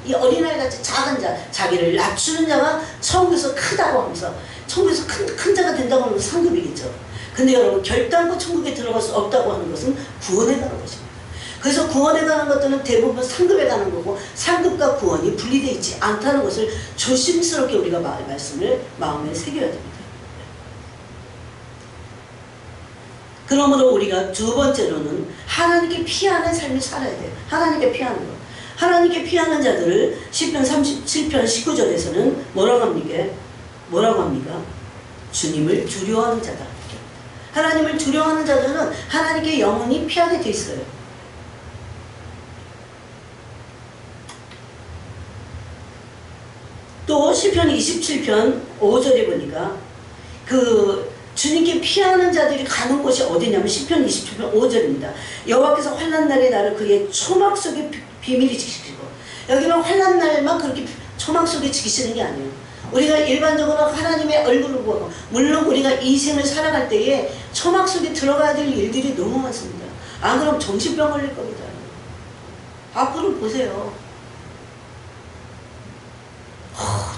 A: 이 어린아이 같이 작은 자, 자기를 낮추는 자가 천국에서 크다고 하면서, 천국에서 큰 자가 된다고 하면 상급이겠죠. 근데 여러분, 결단코 천국에 들어갈 수 없다고 하는 것은 구원에 가는 것입니다. 그래서 구원에 가는 것들은 대부분 상급에 가는 거고, 상급과 구원이 분리되어 있지 않다는 것을 조심스럽게 우리가 말씀을 마음에 새겨야 됩니다. 그러므로 우리가 두 번째로는 하나님께 피하는 삶을 살아야 돼요. 하나님께 피하는 것. 하나님께 피하는 자들을 시편 37편 19절에서는 뭐라고 합니까? 주님을 두려워하는 자다. 하나님을 두려워하는 자들은 하나님께 영원히 피하게 돼 있어요. 또 시편 27편 5절에 보니까 주님께 피하는 자들이 가는 곳이 어디냐면 시편 27편 5절입니다. 여호와께서 환난 날에 나를 그의 초막 속에 비밀히 지키시고, 여기는 환난 날만 그렇게 초막 속에 지키시는 게 아니에요. 우리가 일반적으로 하나님의 얼굴을 보고, 물론 우리가 인생을 살아갈 때에 초막 속에 들어가야 될 일들이 너무 많습니다. 안 그럼 정신병 걸릴 겁니다. 앞으로 보세요.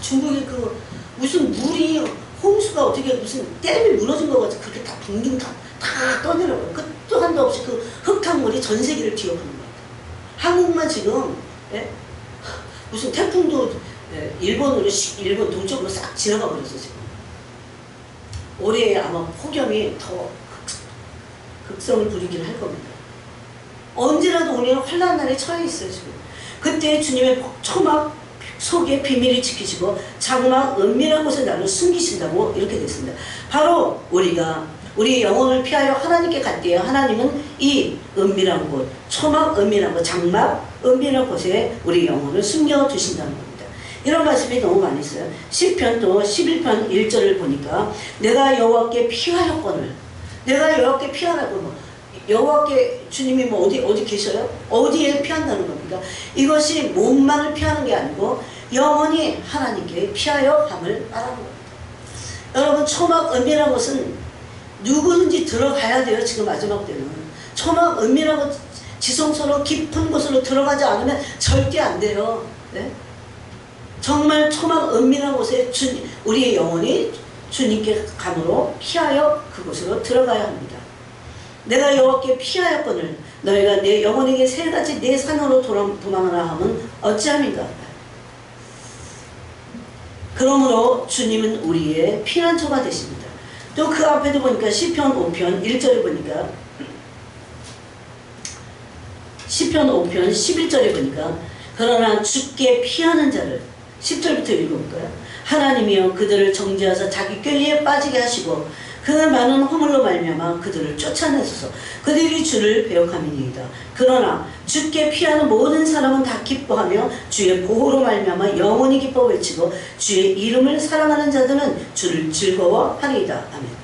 A: 중국에 무슨 물이, 홍수가 어떻게 무슨 댐이 무너진 것 같이 그렇게 다 붕붕 다 떠내려가요. 끝도 한도 없이 흙탕물이 전 세계를 뒤엎는 것 같아요. 한국만 지금 무슨 태풍도 일본 동쪽으로 싹 지나가 버렸어 지금. 올해 아마 폭염이 더 극성을 부리긴 할 겁니다. 언제라도 우리는 환난 날에 처해 있어요 지금. 그때 주님의 초막 속에 비밀을 지키시고 장막 은밀한 곳에 나를 숨기신다고 이렇게 됐습니다. 바로 우리의 영혼을 피하여 하나님께 갈 때에 하나님은 이 은밀한 곳, 초막 은밀한 곳, 장막 은밀한 곳에 우리 영혼을 숨겨두신다는 겁니다. 이런 말씀이 너무 많이 있어요. 시편 또 11편 1절을 보니까 내가 여호와께 피하였거늘, 내가 여호와께 피하라고, 여호와께 주님이 어디 계셔요? 어디에 피한다는 겁니까? 이것이 몸만을 피하는 게 아니고 영원히 하나님께 피하여 함을 말하는 겁니다. 여러분, 초막 은밀한 것은 누구든지 들어가야 돼요. 지금 마지막 때는 초막 은밀한 것, 지성소로 깊은 곳으로 들어가지 않으면 절대 안 돼요. 네? 정말 초막 은밀한 곳에 우리의 영혼이 주님께 감으로 피하여 그곳으로 들어가야 합니다. 내가 여호와께 피하였거늘 너희가 내 영혼에게 새같이 내 산으로 도망하라 함은 어찌함인가. 그러므로 주님은 우리의 피난처가 되십니다. 또 그 앞에도 보니까 시편 5편 1절에 보니까, 시편 5편 11절에 보니까 그러나 주께 피하는 자를 10절부터 읽어볼까요? 하나님이여 그들을 정죄하사 자기 꾀에 빠지게 하시고 그 많은 허물로 말미암아 그들을 쫓아내소서. 그들이 주를 배역함이니이다. 그러나 주께 피하는 모든 사람은 다 기뻐하며 주의 보호로 말미암아 영원히 기뻐 외치고 주의 이름을 사랑하는 자들은 주를 즐거워하리이다. 아멘.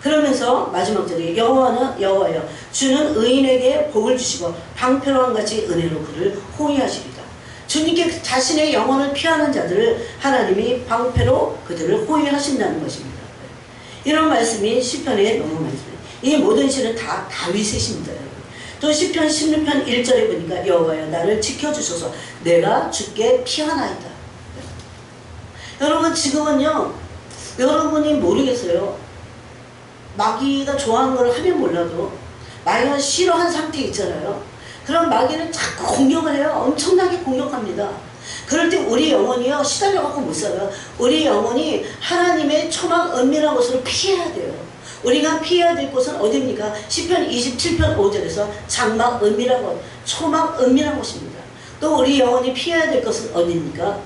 A: 그러면서 마지막 절에 여호와여 주는 의인에게 복을 주시고 방패로한 같이 은혜로 그를 호위하시리다. 주님께 자신의 영혼을 피하는 자들을 하나님이 방패로 그들을 호위하신다는 것입니다. 이런 말씀이 시편에 너무 많습니다. 이 모든 시는 다 다윗의 시입니다. 또 시편 16편 1절에 보니까 여호와여 나를 지켜주소서 내가 주께 피하나이다. 여러분, 지금은요, 여러분이 모르겠어요. 마귀가 좋아하는 걸 하면 몰라도 마귀가 싫어하는 상태에 있잖아요. 그럼 마귀는 자꾸 공격을 해요. 엄청나게 공격합니다. 그럴 때 우리 영혼이요, 시달려갖고 못 살아요. 우리 영혼이 하나님의 초막 은밀한 곳으로 피해야 돼요. 우리가 피해야 될 곳은 어디입니까? 시편 27편 5절에서 장막 은밀한 곳, 초막 은밀한 곳입니다. 또 우리 영혼이 피해야 될 것은 어디입니까?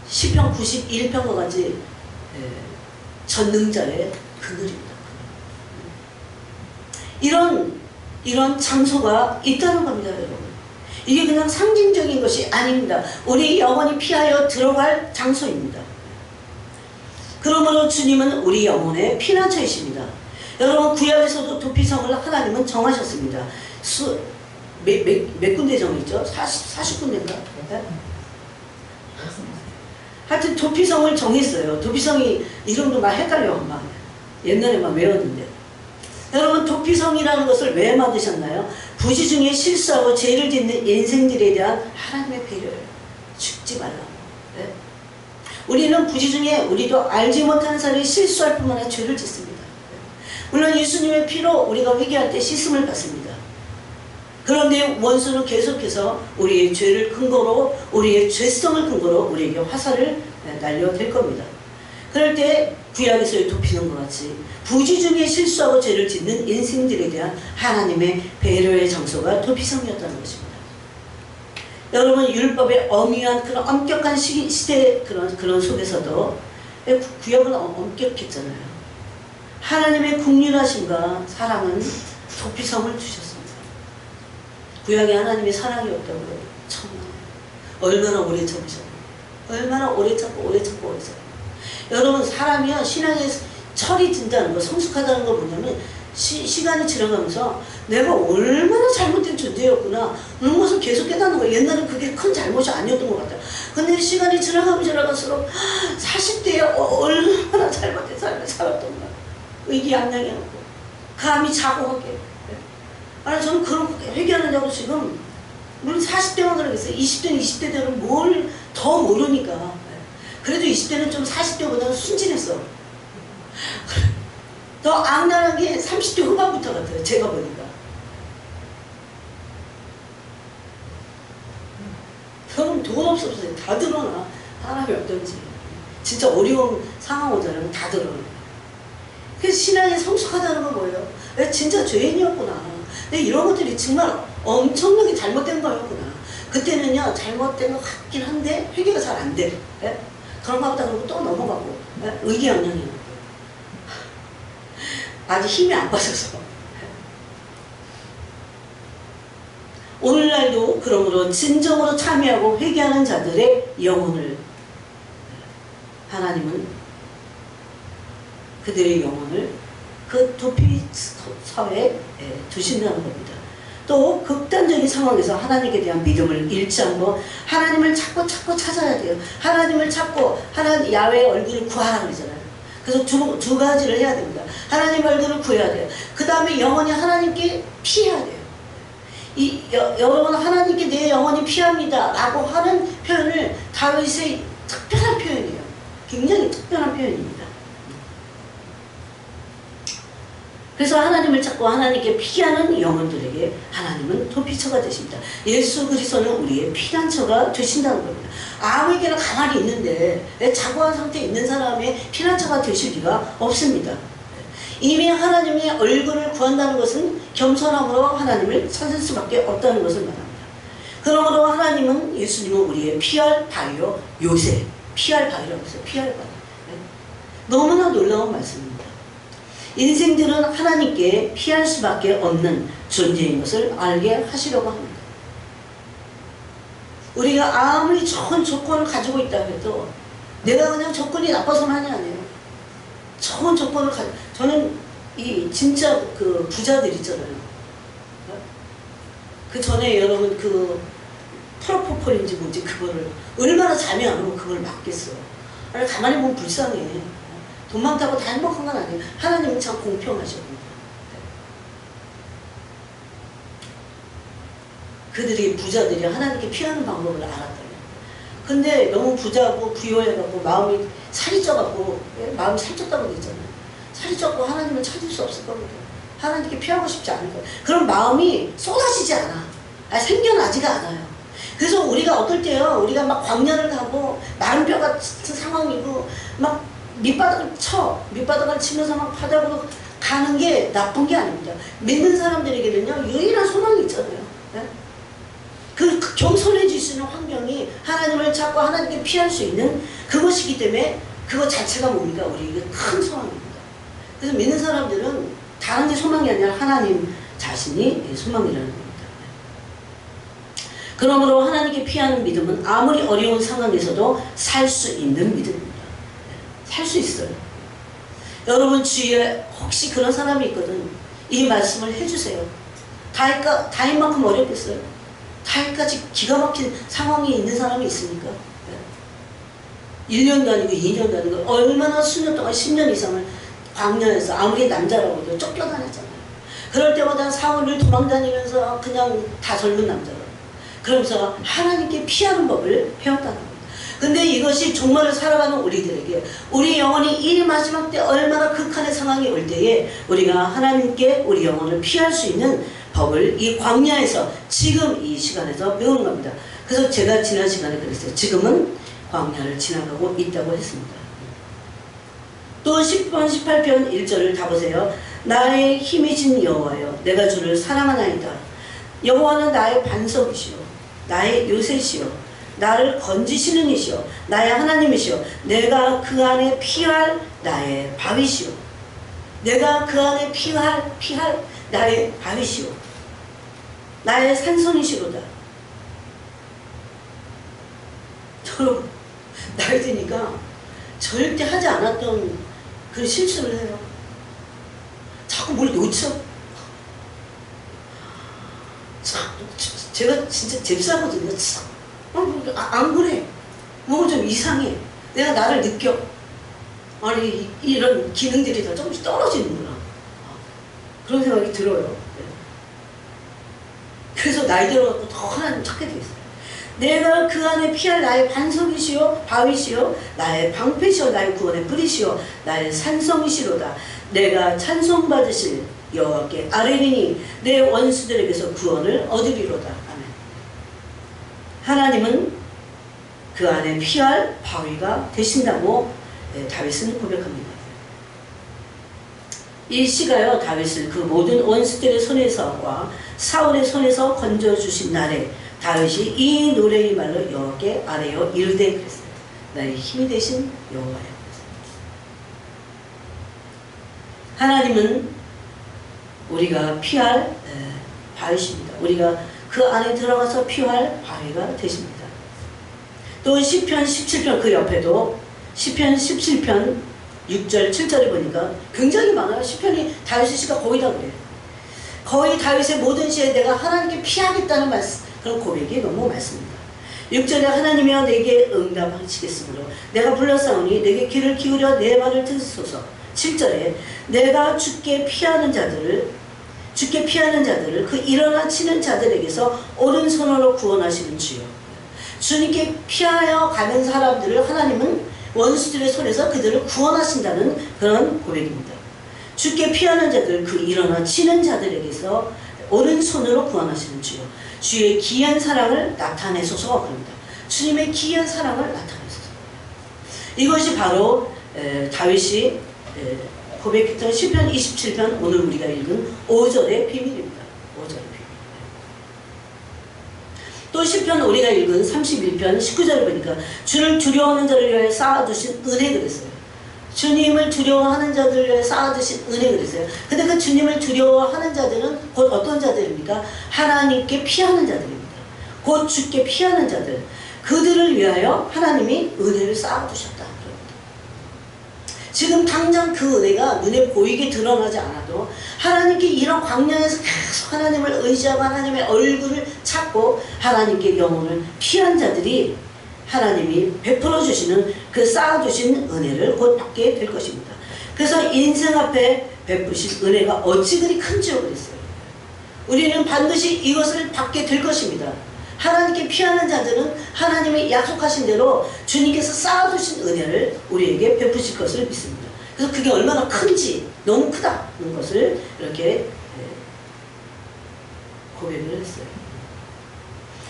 A: 시편 91편과 같이 전능자의 그늘입니다. 이런 장소가 있다는 겁니다, 여러분. 이게 그냥 상징적인 것이 아닙니다. 우리 영혼이 피하여 들어갈 장소입니다. 그러므로 주님은 우리 영혼의 피난처이십니다. 여러분, 구약에서도 도피성을 하나님은 정하셨습니다. 몇 군데 정했죠? 40군데인가? 하여튼 도피성을 정했어요. 도피성이 이름도 막 헷갈려. 막 옛날에 막 외웠는데. 여러분 도피성이라는 것을 왜 만드셨나요? 부지 중에 실수하고 죄를 짓는 인생들에 대한 하나님의 배려예요. 죽지 말라고. 네? 우리는 부지 중에 우리도 알지 못하는 사람이 실수할 뿐만 아니라 죄를 짓습니다. 물론 예수님의 피로 우리가 회개할 때 씻음을 받습니다. 그런데 원수는 계속해서 우리의 죄를 근거로, 우리의 죄성을 근거로 우리에게 화살을 날려댈 겁니다. 그럴 때 구약에서의 도피는 것 같이 부지 중에 실수하고 죄를 짓는 인생들에 대한 하나님의 배려의 장소가 도피성이었다는 것입니다. 여러분 율법의 엄위한 그런 엄격한 시대 그런 속에서도 구약은 엄격했잖아요. 하나님의 국률하심과 사랑은 도피성을 주셨습니다. 구약에 하나님의 사랑이 없다고 참나 얼마나 오래 참으셨나요? 얼마나 오래 참고 오래 참고 오래 참고. 여러분 사람이요 신앙의 철이 든다는 거 성숙하다는 거 뭐냐면 시간이 지나가면서 내가 얼마나 잘못된 존재였구나 그런 것을 계속 깨닫는 거예요. 옛날엔 그게 큰 잘못이 아니었던 것 같아요. 근데 시간이 지나가면 지나갈수록 40대에 얼마나 잘못된 삶을 살았던가 의기양양해갖고 감히 자고하게. 아니 저는 그런 회개하느냐고 지금 물론 40대만 그러겠어요. 20대는 20대대로 뭘 더 모르니까. 그래도 20대는 좀 40대보다는 순진했어. 더 악랄한 게 30대 후반부터 같아요. 제가 보니까. 저는 돈 없어서 다 드러나. 사람이 어떤지. 진짜 어려운 상황 오잖아요. 다 드러나. 그래서 신앙이 성숙하다는 건 뭐예요? 내가 진짜 죄인이었구나. 근데 이런 것들이 정말 엄청나게 잘못된 거였구나. 그때는요 잘못된 것 같긴 한데 회개가 잘 안 돼. 예? 그런가 보다 그러고 또 넘어가고. 예? 의기양양해요. 아직 힘이 안 빠져서. 오늘날도 그러므로 진정으로 참여하고 회개하는 자들의 영혼을 하나님은 그들의 영혼을 그 도피서에 두신다는 겁니다. 또 극단적인 상황에서 하나님께 대한 믿음을 잃지 않고 하나님을 찾고 찾아야 돼요. 하나님을 찾고 하나님 야훼의 얼굴을 구하라 그러잖아요. 그래서 두 가지를 해야 됩니다. 하나님 얼굴을 구해야 돼요. 그 다음에 영원히 하나님께 피해야 돼요. 여러분 하나님께 내 영혼이 피합니다 라고 하는 표현을 다윗의 특별한 표현이에요. 굉장히 특별한 표현입니다. 그래서 하나님을 찾고 하나님께 피하는 영혼들에게 하나님은 도피처가 되십니다. 예수 그리스도는 우리의 피난처가 되신다는 겁니다. 아무에게나 가만히 있는데 자고한 상태에 있는 사람의 피난처가 되실 리가 없습니다. 이미 하나님의 얼굴을 구한다는 것은 겸손함으로 하나님을 찾을 수밖에 없다는 것을 말합니다. 그러므로 하나님은 예수님은 우리의 피할 바위요 요새 피할 바위라고 했어요. 피할 바위. 너무나 놀라운 말씀입니다. 인생들은 하나님께 피할 수밖에 없는 존재인 것을 알게 하시려고 합니다. 우리가 아무리 좋은 조건을 가지고 있다고 해도 내가 그냥 조건이 나빠서만이 아니에요. 좋은 조건을 저는 이 진짜 그 부자들 있잖아요. 그 전에 여러분 그 프로포폴인지 뭐지 그거를 얼마나 잠이 안 오면 그걸 맞겠어. 아니 가만히 보면 불쌍해. 돈 많다고 다 행복한 건 아니에요. 하나님은 참 공평하셔. 그들이 부자들이 하나님께 피하는 방법을 알았다면. 근데 너무 부자고 부유해갖고 마음이 살이 쪄갖고 마음이 살쪘다고 그랬잖아요. 살이 쪘고 하나님을 찾을 수 없을 겁니다. 하나님께 피하고 싶지 않을 거예요. 그런 마음이 쏟아지지 않아. 생겨나지가 않아요. 그래서 우리가 어떨 때요. 우리가 막 광야를 가고 마른 뼈 같은 상황이고 막 밑바닥을 치면서 막 바닥으로 가는 게 나쁜 게 아닙니다. 믿는 사람들에게는요 유일한 소망이 있잖아요. 네? 그 겸손해질 수 있는 환경이 하나님을 찾고 하나님께 피할 수 있는 그것이기 때문에 그것 자체가 뭡니까? 우리에게 큰 소망입니다. 그래서 믿는 사람들은 다른 게 소망이 아니라 하나님 자신이 소망이라는 겁니다. 그러므로 하나님께 피하는 믿음은 아무리 어려운 상황에서도 살 수 있는 믿음입니다. 살 수 있어요. 여러분 주위에 혹시 그런 사람이 있거든. 이 말씀을 해주세요. 다인만큼 어렵겠어요? 다인까지 기가 막힌 상황이 있는 사람이 있습니까? 1년도 아니고 2년도 아니고 얼마나 수년 동안 10년 이상을 광야에서 아무리 남자라고 해도 쫓겨다녔잖아요. 그럴 때마다 사원을 도망다니면서 그냥 다 젊은 남자가. 그러면서 하나님께 피하는 법을 배웠다는 겁니다. 근데 이것이 종말을 살아가는 우리들에게 우리 영혼이 이 마지막 때 얼마나 극한의 상황이 올 때에 우리가 하나님께 우리 영혼을 피할 수 있는 법을 이 광야에서 지금 이 시간에서 배우는 겁니다. 그래서 제가 지난 시간에 그랬어요. 지금은 광야를 지나가고 있다고 했습니다. 또 10번 18편 1절을 다 보세요. 나의 힘이신 여호와여 내가 주를 사랑하나이다. 여호와는 나의 반석이시오 나의 요새시오 나를 건지시는 이시오 나의 하나님이시오 내가 그 안에 피할 나의 바위시오 내가 그 안에 피할 나의 바위시오 나의 산성이시로다. 여러분 나이 드니까 절대 하지 않았던 그 실수를 해요. 자꾸 뭘 놓쳐. 제가 진짜 잽싸거든요. 안 그래. 뭔가 좀 이상해. 내가 나를 느껴. 아니 이런 기능들이 다 조금씩 떨어지는구나. 그런 생각이 들어요. 그래서 나이 들어갖고 더 하나님 찾게 되겠어요. 내가 그 안에 피할 나의 반석이시오 바위시오 나의 방패시오 나의 구원의 뿌리시오 나의 산성이시로다. 내가 찬송받으실 여호와께 아뢰리니 내 원수들에게서 구원을 얻으리로다. 아멘. 하나님은 그 안에 피할 바위가 되신다고 다윗은 고백합니다. 이 시가요 다윗을 그 모든 원수들의 손에서와 사울의 손에서 건져주신 날에 다윗이 이 노래의 말로 여호와께 아뢰어 이르되 그랬어요. 나의 힘이 되신 여호와여. 하나님은 우리가 피할 바위십니다. 우리가 그 안에 들어가서 피할 바위가 되십니다. 또 시편 17편 그 옆에도 시편 17편 6절 7절에 보니까 굉장히 많아요. 시편이 다윗의 시가 거의 다 그래요. 거의 다윗의 모든 시에 내가 하나님께 피하겠다는 말씀, 그런 고백이 너무 많습니다. 6절에 하나님이여 내게 응답하시겠으므로 내가 불렀사오니 내게 귀를 기울여 내 말을 들으소서. 7절에 내가 주께 피하는 자들을 그 일어나 치는 자들에게서 오른손으로 구원하시는 주여. 주님께 피하여 가는 사람들을 하나님은 원수들의 손에서 그들을 구원하신다는 그런 고백입니다. 주께 피하는 자들 그 일어나 치는 자들에게서 오른손으로 구원하시는 주여. 주의 귀한 사랑을 나타내소서. 그럽니다. 주님의 귀한 사랑을 나타내소서. 이것이 바로 다윗이 고백했던 시편 27편 오늘 우리가 읽은 5절의 비밀입니다. 5절의 비밀. 또 시편 우리가 읽은 31편 19절을 보니까 주를 두려워하는 자를 위하여 쌓아두신 은혜 그랬어요. 주님을 두려워하는 자들을 위해 쌓아두신 은혜 그랬어요. 근데 그 주님을 두려워하는 자들은 곧 어떤 자들입니까? 하나님께 피하는 자들입니다. 곧 주께 피하는 자들. 그들을 위하여 하나님이 은혜를 쌓아두셨다. 지금 당장 그 은혜가 눈에 보이게 드러나지 않아도 하나님께 이런 광야에서 계속 하나님을 의지하고 하나님의 얼굴을 찾고 하나님께 영혼을 피한 자들이 하나님이 베풀어 주시는 그 쌓아두신 은혜를 곧 받게 될 것입니다. 그래서 인생 앞에 베푸신 은혜가 어찌 그리 큰지요 그랬어요. 우리는 반드시 이것을 받게 될 것입니다. 하나님께 피하는 자들은 하나님이 약속하신 대로 주님께서 쌓아두신 은혜를 우리에게 베푸실 것을 믿습니다. 그래서 그게 얼마나 큰지 너무 크다는 것을 이렇게 고백을 했어요.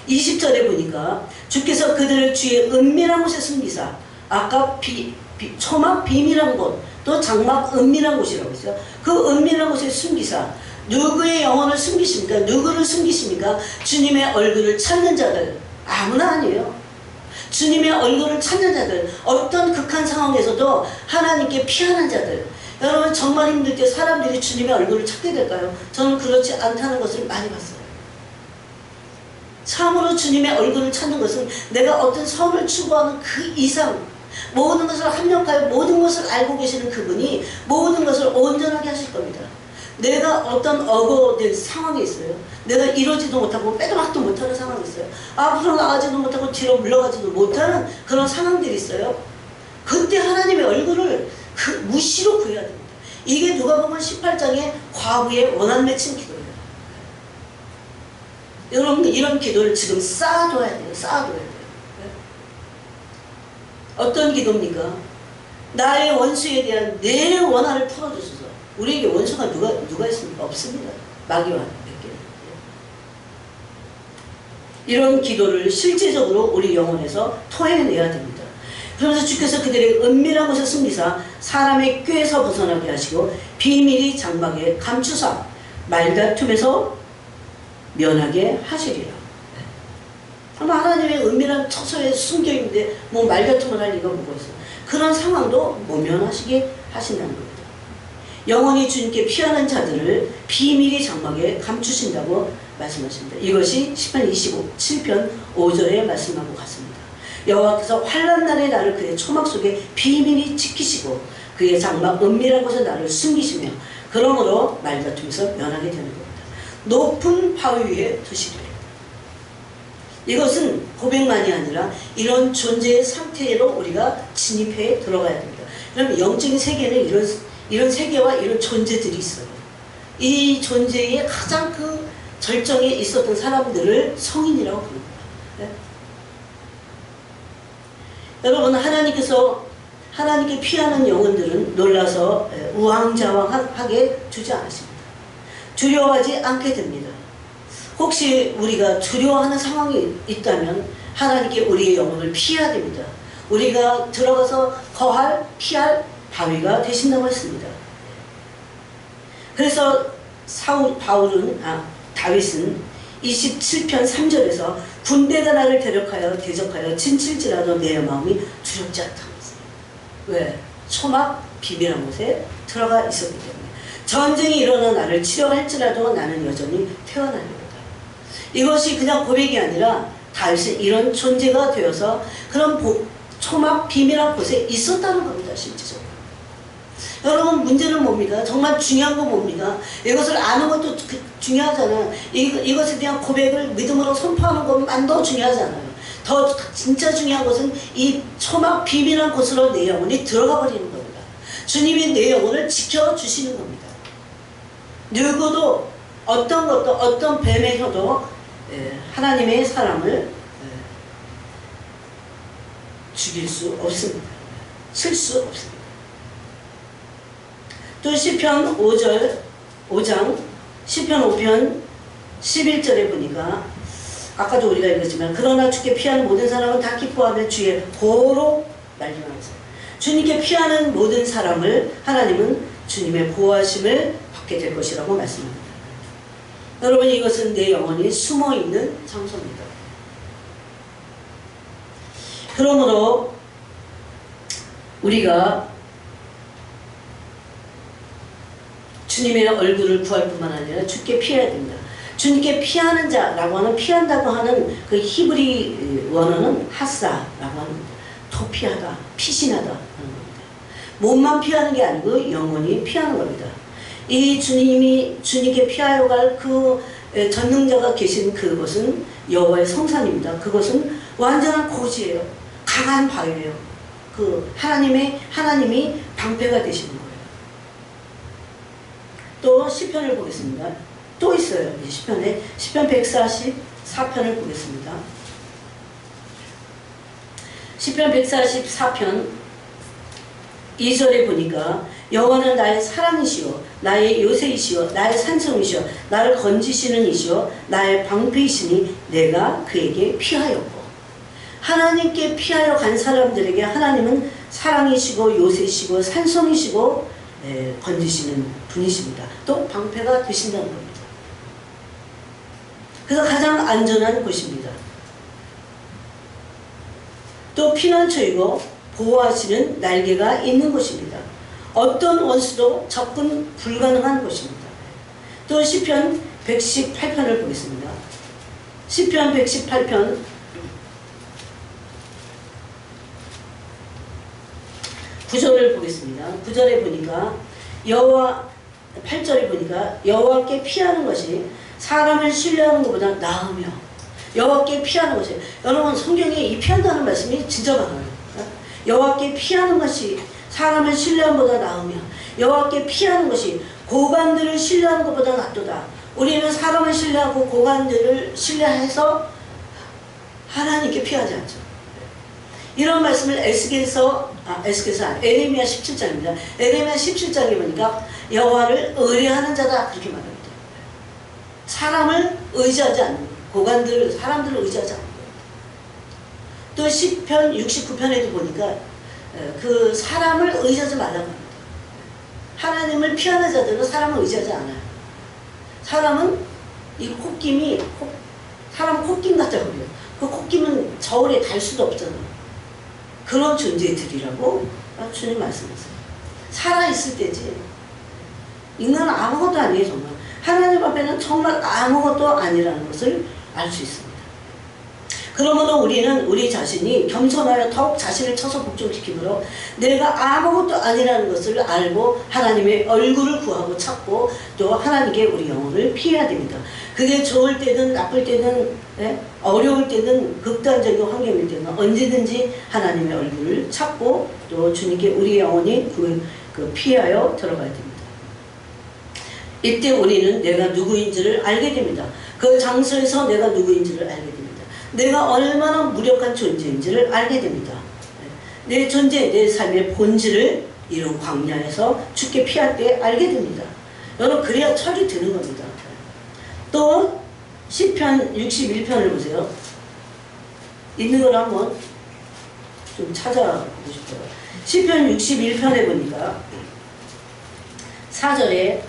A: 20절에 보니까 주께서 그들을 주의 은밀한 곳에 숨기사 아까 초막 비밀한 곳 또 장막 은밀한 곳이라고 했어요. 그 은밀한 곳에 숨기사 누구의 영혼을 숨기십니까? 누구를 숨기십니까? 주님의 얼굴을 찾는 자들. 아무나 아니에요. 주님의 얼굴을 찾는 자들. 어떤 극한 상황에서도 하나님께 피하는 자들. 여러분 정말 힘들 때 사람들이 주님의 얼굴을 찾게 될까요? 저는 그렇지 않다는 것을 많이 봤어요. 참으로 주님의 얼굴을 찾는 것은 내가 어떤 선을 추구하는 그 이상 모든 것을 합력하여 모든 것을 알고 계시는 그분이 모든 것을 온전하게 하실 겁니다. 내가 어떤 억울된 상황에 있어요. 내가 이러지도 못하고 빼도박도 못하는 상황이 있어요. 앞으로 나가지도 못하고 뒤로 물러가지도 못하는 그런 상황들이 있어요. 그때 하나님의 얼굴을 그 무시로 구해야 됩니다. 이게 누가복음 18장의 과부의 원한 맺힌 기도예요. 여러분 이런 기도를 지금 쌓아둬야 돼요. 쌓아둬야 돼요. 어떤 기도입니까? 나의 원수에 대한 내 원한을 풀어주소서. 우리에게 원수가 누가 있습니까? 없습니다. 마귀와 맺게. 이런 기도를 실제적으로 우리 영혼에서 토해내야 됩니다. 그러면서 주께서 그들의 은밀한 곳에 숨기사 사람의 꾀에서 벗어나게 하시고 비밀이 장막에 감추사 말다툼에서 면하게 하시리라. 아마 하나님의 은밀한 처소에 숨겨있는데 뭐 말다툼을 할 리가 뭐가 있어요. 그런 상황도 모면하시게 하신다는 겁니다. 영원히 주님께 피하는 자들을 비밀이 장막에 감추신다고 말씀하십니다. 이것이 시편 27편 5절의 말씀하고 같습니다. 여호와께서 환난 날에 나를 그의 초막 속에 비밀히 지키시고 그의 장막 은밀한 곳에 나를 숨기시며 그러므로 말다툼에서 면하게 되는 겁니다. 높은 바위 위에 두시리라. 이것은 고백만이 아니라 이런 존재의 상태로 우리가 진입해 들어가야 됩니다. 그러면 영적인 세계는 이런 세계와 이런 존재들이 있어요. 이 존재의 가장 그 절정에 있었던 사람들을 성인이라고 부릅니다. 네? 여러분 하나님께 피하는 영혼들은 놀라서 우왕좌왕하게 두지 않았습니다. 두려워하지 않게 됩니다. 혹시 우리가 두려워하는 상황이 있다면 하나님께 우리의 영혼을 피해야 됩니다. 우리가 들어가서 피할 바위가 되신다고 했습니다. 그래서 다윗은 27편 3절에서 군대가 나를 대적하여 진칠지라도 내 마음이 두렵지 않다고 했어요. 왜? 초막 비밀한 곳에 들어가 있었기 때문에. 전쟁이 일어나 나를 치료할지라도 나는 여전히 태어나리로다. 이것이 그냥 고백이 아니라 다윗은 이런 존재가 되어서 그런 초막 비밀한 곳에 있었다는 겁니다. 실제적으로. 여러분 문제는 뭡니까? 정말 중요한 건 뭡니까? 이것을 아는 것도 중요하잖아요. 이것에 대한 고백을 믿음으로 선포하는 것만 더 중요하잖아요. 더 진짜 중요한 것은 이 초막 비밀한 곳으로 내 영혼이 들어가 버리는 겁니다. 주님이 내 영혼을 지켜주시는 겁니다. 누구도 어떤 것도 어떤 뱀의 혀도 하나님의 사람을 죽일 수 없습니다. 칠 수 없습니다. 또 시편 5장 시편 5편 11절에 보니까 아까도 우리가 읽었지만 그러나 주께 피하는 모든 사람은 다 기뻐하며 주의 보호로 말미암아서 주님께 피하는 모든 사람을 하나님은 주님의 보호하심을 받게 될 것이라고 말씀합니다. 여러분 이것은 내 영혼이 숨어있는 장소입니다. 그러므로 우리가 주님의 얼굴을 구할 뿐만 아니라 주께 피해야 됩니다. 주님께 피하는 자라고 하는 피한다고 하는 그 히브리 원어는 하사라고 합니다. 도피하다, 피신하다 하는 겁니다. 몸만 피하는 게 아니고 영원히 피하는 겁니다. 이 주님께 피하여 갈 그 전능자가 계신 그곳은 여호와의 성산입니다. 그것은 완전한 고지예요. 강한 바위예요. 그 하나님이 방패가 되시는 거예요. 또 시편을 보겠습니다. 또 있어요. 시편 144편을 보겠습니다. 시편 144편 2절에 보니까 여호와는 나의 사랑이시오 나의 요새이시오 나의 산성이시오 나를 건지시는 이시오 나의 방패이시니 내가 그에게 피하였고. 하나님께 피하여 간 사람들에게 하나님은 사랑이시고 요새이시고 산성이시고 건지시는 분이십니다. 또 방패가 되신다는 겁니다. 그래서 가장 안전한 곳입니다. 또 피난처이고 보호하시는 날개가 있는 곳입니다. 어떤 원수도 접근 불가능한 곳입니다. 또 시편 118편을 보겠습니다. 시편 118편 9절을 보겠습니다. 9절에 보니까 8절에 보니까 여호와께 피하는 것이 사람을 신뢰하는 것보다 나으며 여호와께 피하는 것이 여러분 성경에 이 피한다는 말씀이 진짜 많아요. 여호와께 피하는 것이 사람을 신뢰함보다 나으며 여호와께 피하는 것이 고관들을 신뢰하는 것보다 낫도다. 우리는 사람을 신뢰하고 고관들을 신뢰해서 하나님께 피하지 않죠. 이런 말씀을 에레미야 17장입니다. 에레미야 17장에 보니까 여호와를 의뢰하는 자다 그렇게 말합니다. 사람을 의지하지 않는 거예요. 고관들, 사람들을 의지하지 않는 거예요. 또 시편 69편에도 보니까 그 사람을 의지하지 말라고 합니다. 하나님을 피하는 자들은 사람을 의지하지 않아요. 사람은 이 콧김이 사람 콧김 같다고 그래요. 그 콧김은 저울에 달 수도 없잖아요. 그런 존재들이라고 주님 말씀하세요. 살아있을 때지. 인간은 아무것도 아니에요. 정말 하나님 앞에는 정말 아무것도 아니라는 것을 알 수 있습니다. 그러므로 우리는 우리 자신이 겸손하여 더욱 자신을 쳐서 복종시키므로 내가 아무것도 아니라는 것을 알고 하나님의 얼굴을 구하고 찾고 또 하나님께 우리 영혼을 피해야 됩니다. 그게 좋을 때든 나쁠 때든 어려울 때든 극단적인 환경일 때는 언제든지 하나님의 얼굴을 찾고 또 주님께 우리 영혼이 피하여 들어가야 됩니다. 이때 우리는 내가 누구인지를 알게 됩니다. 그 장소에서 내가 누구인지를 알게 됩니다. 내가 얼마나 무력한 존재인지를 알게 됩니다. 내 존재, 내 삶의 본질을 이런 광야에서 주께 피할 때 알게 됩니다. 여러분 그래야 철이 드는 겁니다. 또 시편 61편을 보세요. 있는 걸 한번 좀 찾아보고 싶어요. 시편 61편에 보니까 4절에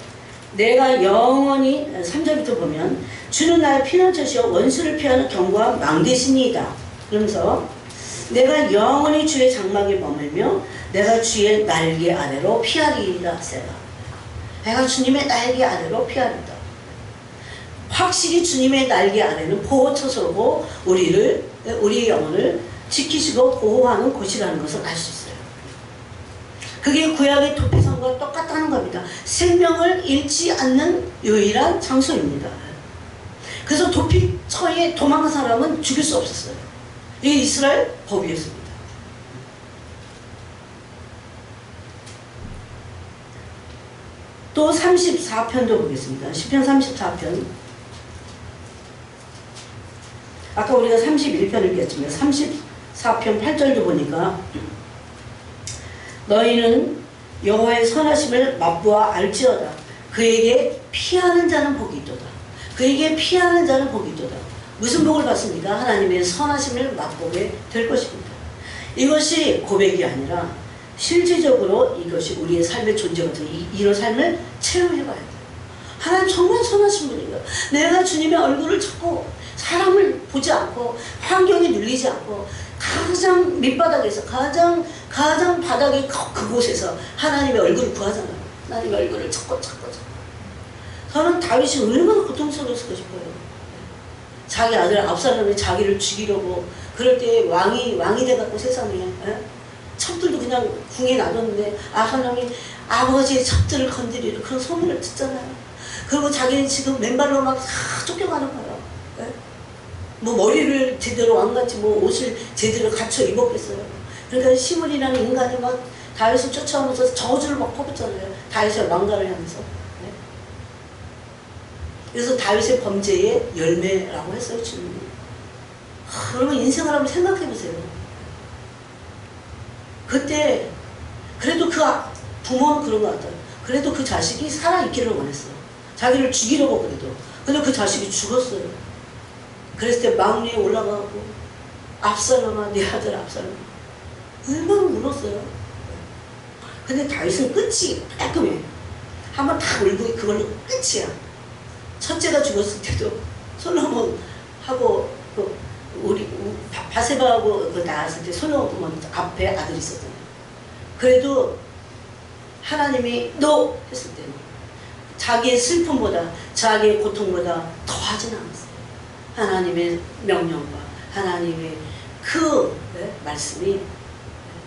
A: 내가 영원히 3절부터 보면 주는 나의 피난처시여 원수를 피하는 견고한 망대신이다. 그러면서 내가 영원히 주의 장막에 머물며 내가 주의 날개 아래로 피하리이다. 내가 주님의 날개 아래로 피하리다. 확실히 주님의 날개 아래는 보호처소고 우리의 영혼을 지키시고 보호하는 곳이라는 것을 알 수 있어요. 그게 구약의 도피성과 똑같다는 겁니다. 생명을 잃지 않는 유일한 장소입니다. 그래서 도피처에 도망간 사람은 죽일 수 없었어요. 이게 이스라엘 법이었습니다. 또 34편도 보겠습니다. 시편 34편. 아까 우리가 31편을 읽었지만 34편 8절도 보니까 너희는 여호와의 선하심을 맛보아 알지어다. 그에게 피하는 자는 복이 있도다. 그에게 피하는 자는 복이 있도다. 무슨 복을 받습니까? 하나님의 선하심을 맛보게 될 것입니다. 이것이 고백이 아니라 실질적으로 이것이 우리의 삶의 존재가 되는 이런 삶을 체험해봐야 돼요. 하나님 정말 선하신 분이에요. 내가 주님의 얼굴을 찾고 사람을 보지 않고 환경에 눌리지 않고 가장 밑바닥에서 가장 바닥의 그곳에서 하나님의 얼굴을 구하잖아요. 하나님의 얼굴을 찾고 저는 다윗이 얼마나 고통스러웠을까 싶어요. 자기 아들 압살롬이 자기를 죽이려고 그럴 때 왕이 돼갖고 세상에 첩들도 그냥 궁에 놔뒀는데 압살롬이 아버지의 첩들을 건드리는 그런 소문을 듣잖아요. 그리고 자기는 지금 맨발로 막 쫓겨가는 거예요. 뭐 머리를 제대로 왕같이 뭐 옷을 제대로 갖춰 입었겠어요. 그러니까 시므리라는 인간이 막 다윗을 쫓아오면서 저주를 막 퍼붓잖아요. 다윗의 왕가를 하면서. 그래서 다윗의 범죄의 열매라고 했어요, 주님이. 그러면 인생을 한번 생각해 보세요. 그때 그래도 그 부모는 그런 것 같아요. 그래도 그 자식이 살아있기를 원했어요. 자기를 죽이려고 그래도. 근데 그 자식이 죽었어요. 그랬을 때 막리에 올라가고 압살롬아 네 아들 압살롬 얼마나 울었어요. 근데 다윗은 끝이 깔끔해. 한번 다 울고 그걸로 끝이야. 첫째가 죽었을 때도 솔로몬하고 우리 바세바하고 나왔을 때 솔로몬 앞에 아들이 있었잖아요. 그래도 하나님이 너 했을 때는 자기의 슬픔보다 자기의 고통보다 더하진 않았어요. 하나님의 명령과 하나님의 그 말씀이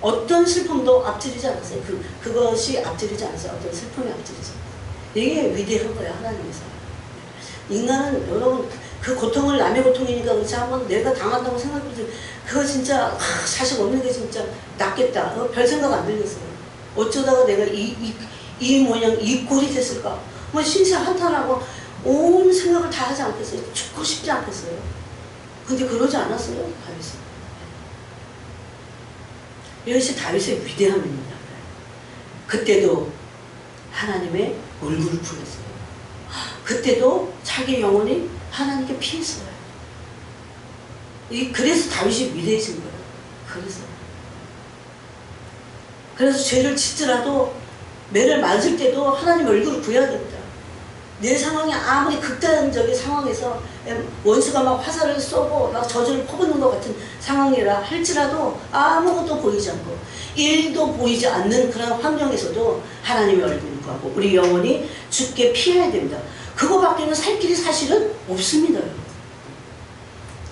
A: 어떤 슬픔도 앞지르지 않았어요. 그것이 앞지르지 않았어요. 어떤 슬픔이 앞지르지 않았어요. 이게 위대한 거예요. 하나님에서. 인간은 여러분 그 고통을 남의 고통이니까 그렇지 한번 내가 당한다고 생각해보세요. 그거 진짜 자식 없는 게 진짜 낫겠다. 별 생각 안 들겠어요. 어쩌다가 내가 이 모양 이 꼴이 됐을까? 뭐 신세 한탄하고 온 생각을 다 하지 않겠어요? 죽고 싶지 않겠어요? 근데 그러지 않았어요, 다윗은. 이것이 다윗의 위대함입니다. 그때도 하나님의 얼굴을 구했어요. 그때도 자기 영혼이 하나님께 피했어요. 그래서 다윗이 위대해진 거예요. 그래서 죄를 짓더라도 매를 맞을 때도 하나님 얼굴을 구해야 됩니다. 내 상황이 아무리 극단적인 상황에서 원수가 막 화살을 쏘고 막 저주를 퍼붓는 것 같은 상황이라 할지라도 아무것도 보이지 않고 1도 보이지 않는 그런 환경에서도 하나님의 얼굴을 구하고 우리 영혼이 죽게 피해야 됩니다. 그거밖에는 살 길이 사실은 없습니다.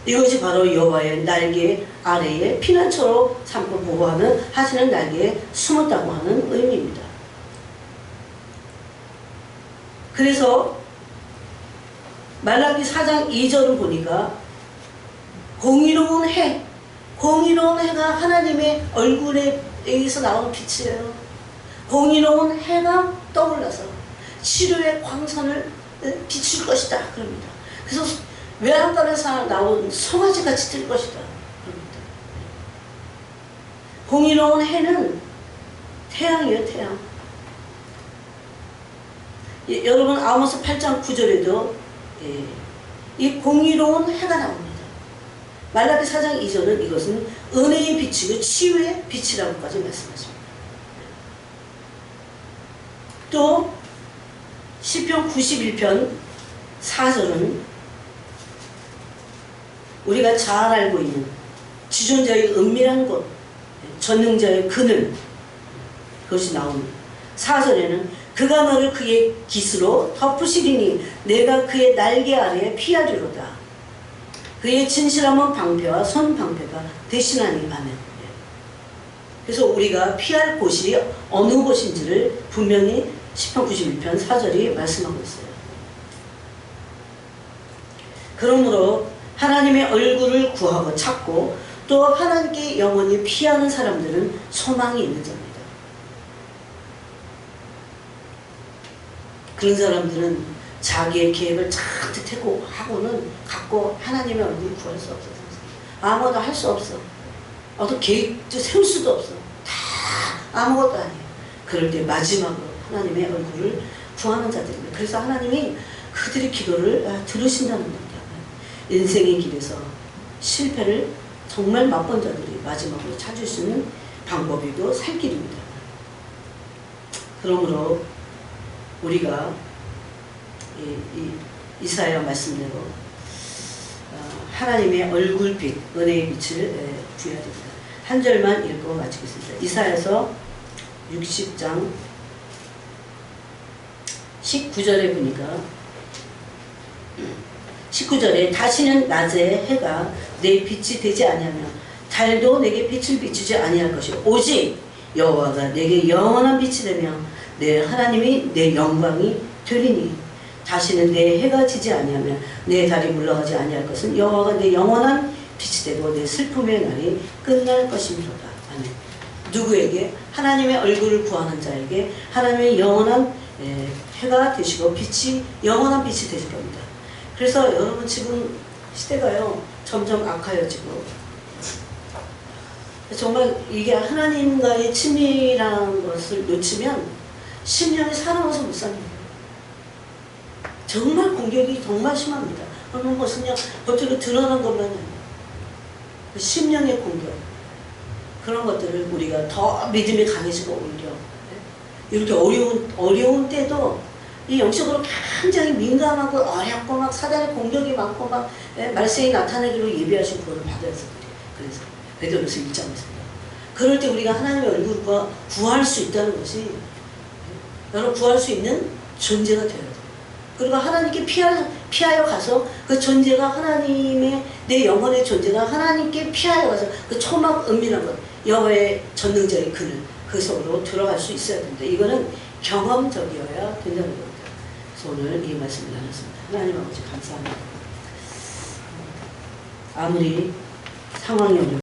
A: 이것이 바로 여호와의 날개 아래에 피난처로 삼고 보호하는 하시는 날개에 숨었다고 하는 의미입니다. 그래서 말라기 4장 2절을 보니까 공의로운 해가 하나님의 얼굴에 의해서 나오는 빛이에요. 공의로운 해가 떠올라서 치료의 광선을 비출 것이다 그럽니다. 그래서 외양간에서 나온 송아지같이 뜰 것이다 그럽니다. 공의로운 해는 태양이에요, 태양. 여러분 아모스 8장 9절에도 이 공의로운 해가 나옵니다. 말라기 4장 2절은 이것은 은혜의 빛이고 치유의 빛이라고까지 말씀하십니다. 또 시편 91편 4절은 우리가 잘 알고 있는 지존자의 은밀한 곳, 전능자의 그늘, 그것이 나옵니다. 4절에는 그가 너를 그의 깃으로 덮으시리니 내가 그의 날개 아래에 피하리로다. 그의 진실함은 방패와 손방패가 대신하니. 아멘. 그래서 우리가 피할 곳이 어느 곳인지를 분명히 시편 91편 4절이 말씀하고 있어요. 그러므로 하나님의 얼굴을 구하고 찾고 또 하나님께 영원히 피하는 사람들은 소망이 있는 자입니다. 그런 사람들은 자기의 계획을 잔뜩 하고는 갖고 하나님의 얼굴을 구할 수 없어요. 아무것도 할 수 없어. 어떤 계획도 세울 수도 없어. 다 아무것도 아니에요. 그럴 때 마지막으로 하나님의 얼굴을 구하는 자들입니다. 그래서 하나님이 그들의 기도를 들으신다는 겁니다. 인생의 길에서 실패를 정말 맛본 자들이 마지막으로 찾을 수 있는 방법이고 살 길입니다. 그러므로 우리가 이사야 말씀대로 하나님의 얼굴빛, 은혜의 빛을 구해야 됩니다. 한 절만 읽고 마치겠습니다. 이사야서 60장 19절에 보니까 19절에 다시는 낮에 해가 내 빛이 되지 아니하며 달도 내게 빛을 비추지 아니할 것이요 오직 여호와가 내게 영원한 빛이 되며 내 하나님이 내 영광이 되리니 다시는 내 해가 지지 아니하며 내 달이 물러가지 아니할 것은 여호와가 내 영원한 빛이 되고 내 슬픔의 날이 끝날 것이미로다. 아멘. 누구에게? 하나님의 얼굴을 구하는 자에게 하나님의 영원한 해가 되시고 빛이 영원한 빛이 되실 겁니다. 그래서 여러분 지금 시대가요 점점 악화여지고 정말 이게 하나님과의 친밀한 것을 놓치면 심령이 살아와서 못 삽니다. 정말 공격이 정말 심합니다. 그런 것은요 겉으로 드러난 것만 아니에요. 심령의 공격 그런 것들을 우리가 더 믿음이 강해지고 오히려 이렇게 어려운 때도 이 영적으로 굉장히 민감하고 어렵고 막 사단의 공격이 많고 막 말씀이 나타나기로 예비하신 구원을 받아야 돼요. 그래서 베드로서 1장에서요. 그럴 때 우리가 하나님의 얼굴과 구할 수 있다는 것이 여러분 구할 수 있는 존재가 되어야 돼요. 그리고 하나님께 피하여 가서 그 존재가 하나님의 내 영혼의 존재가 하나님께 피하여 가서 그 초막 은밀한 것 여호와의 전능자의 그늘 그 속으로 들어갈 수 있어야 됩니다. 이거는 경험적이어야 된다는 겁니다. 그래서 오늘 이 말씀을 나눴습니다. 하나님 아버지 감사합니다. 아무리 상황이 어렵고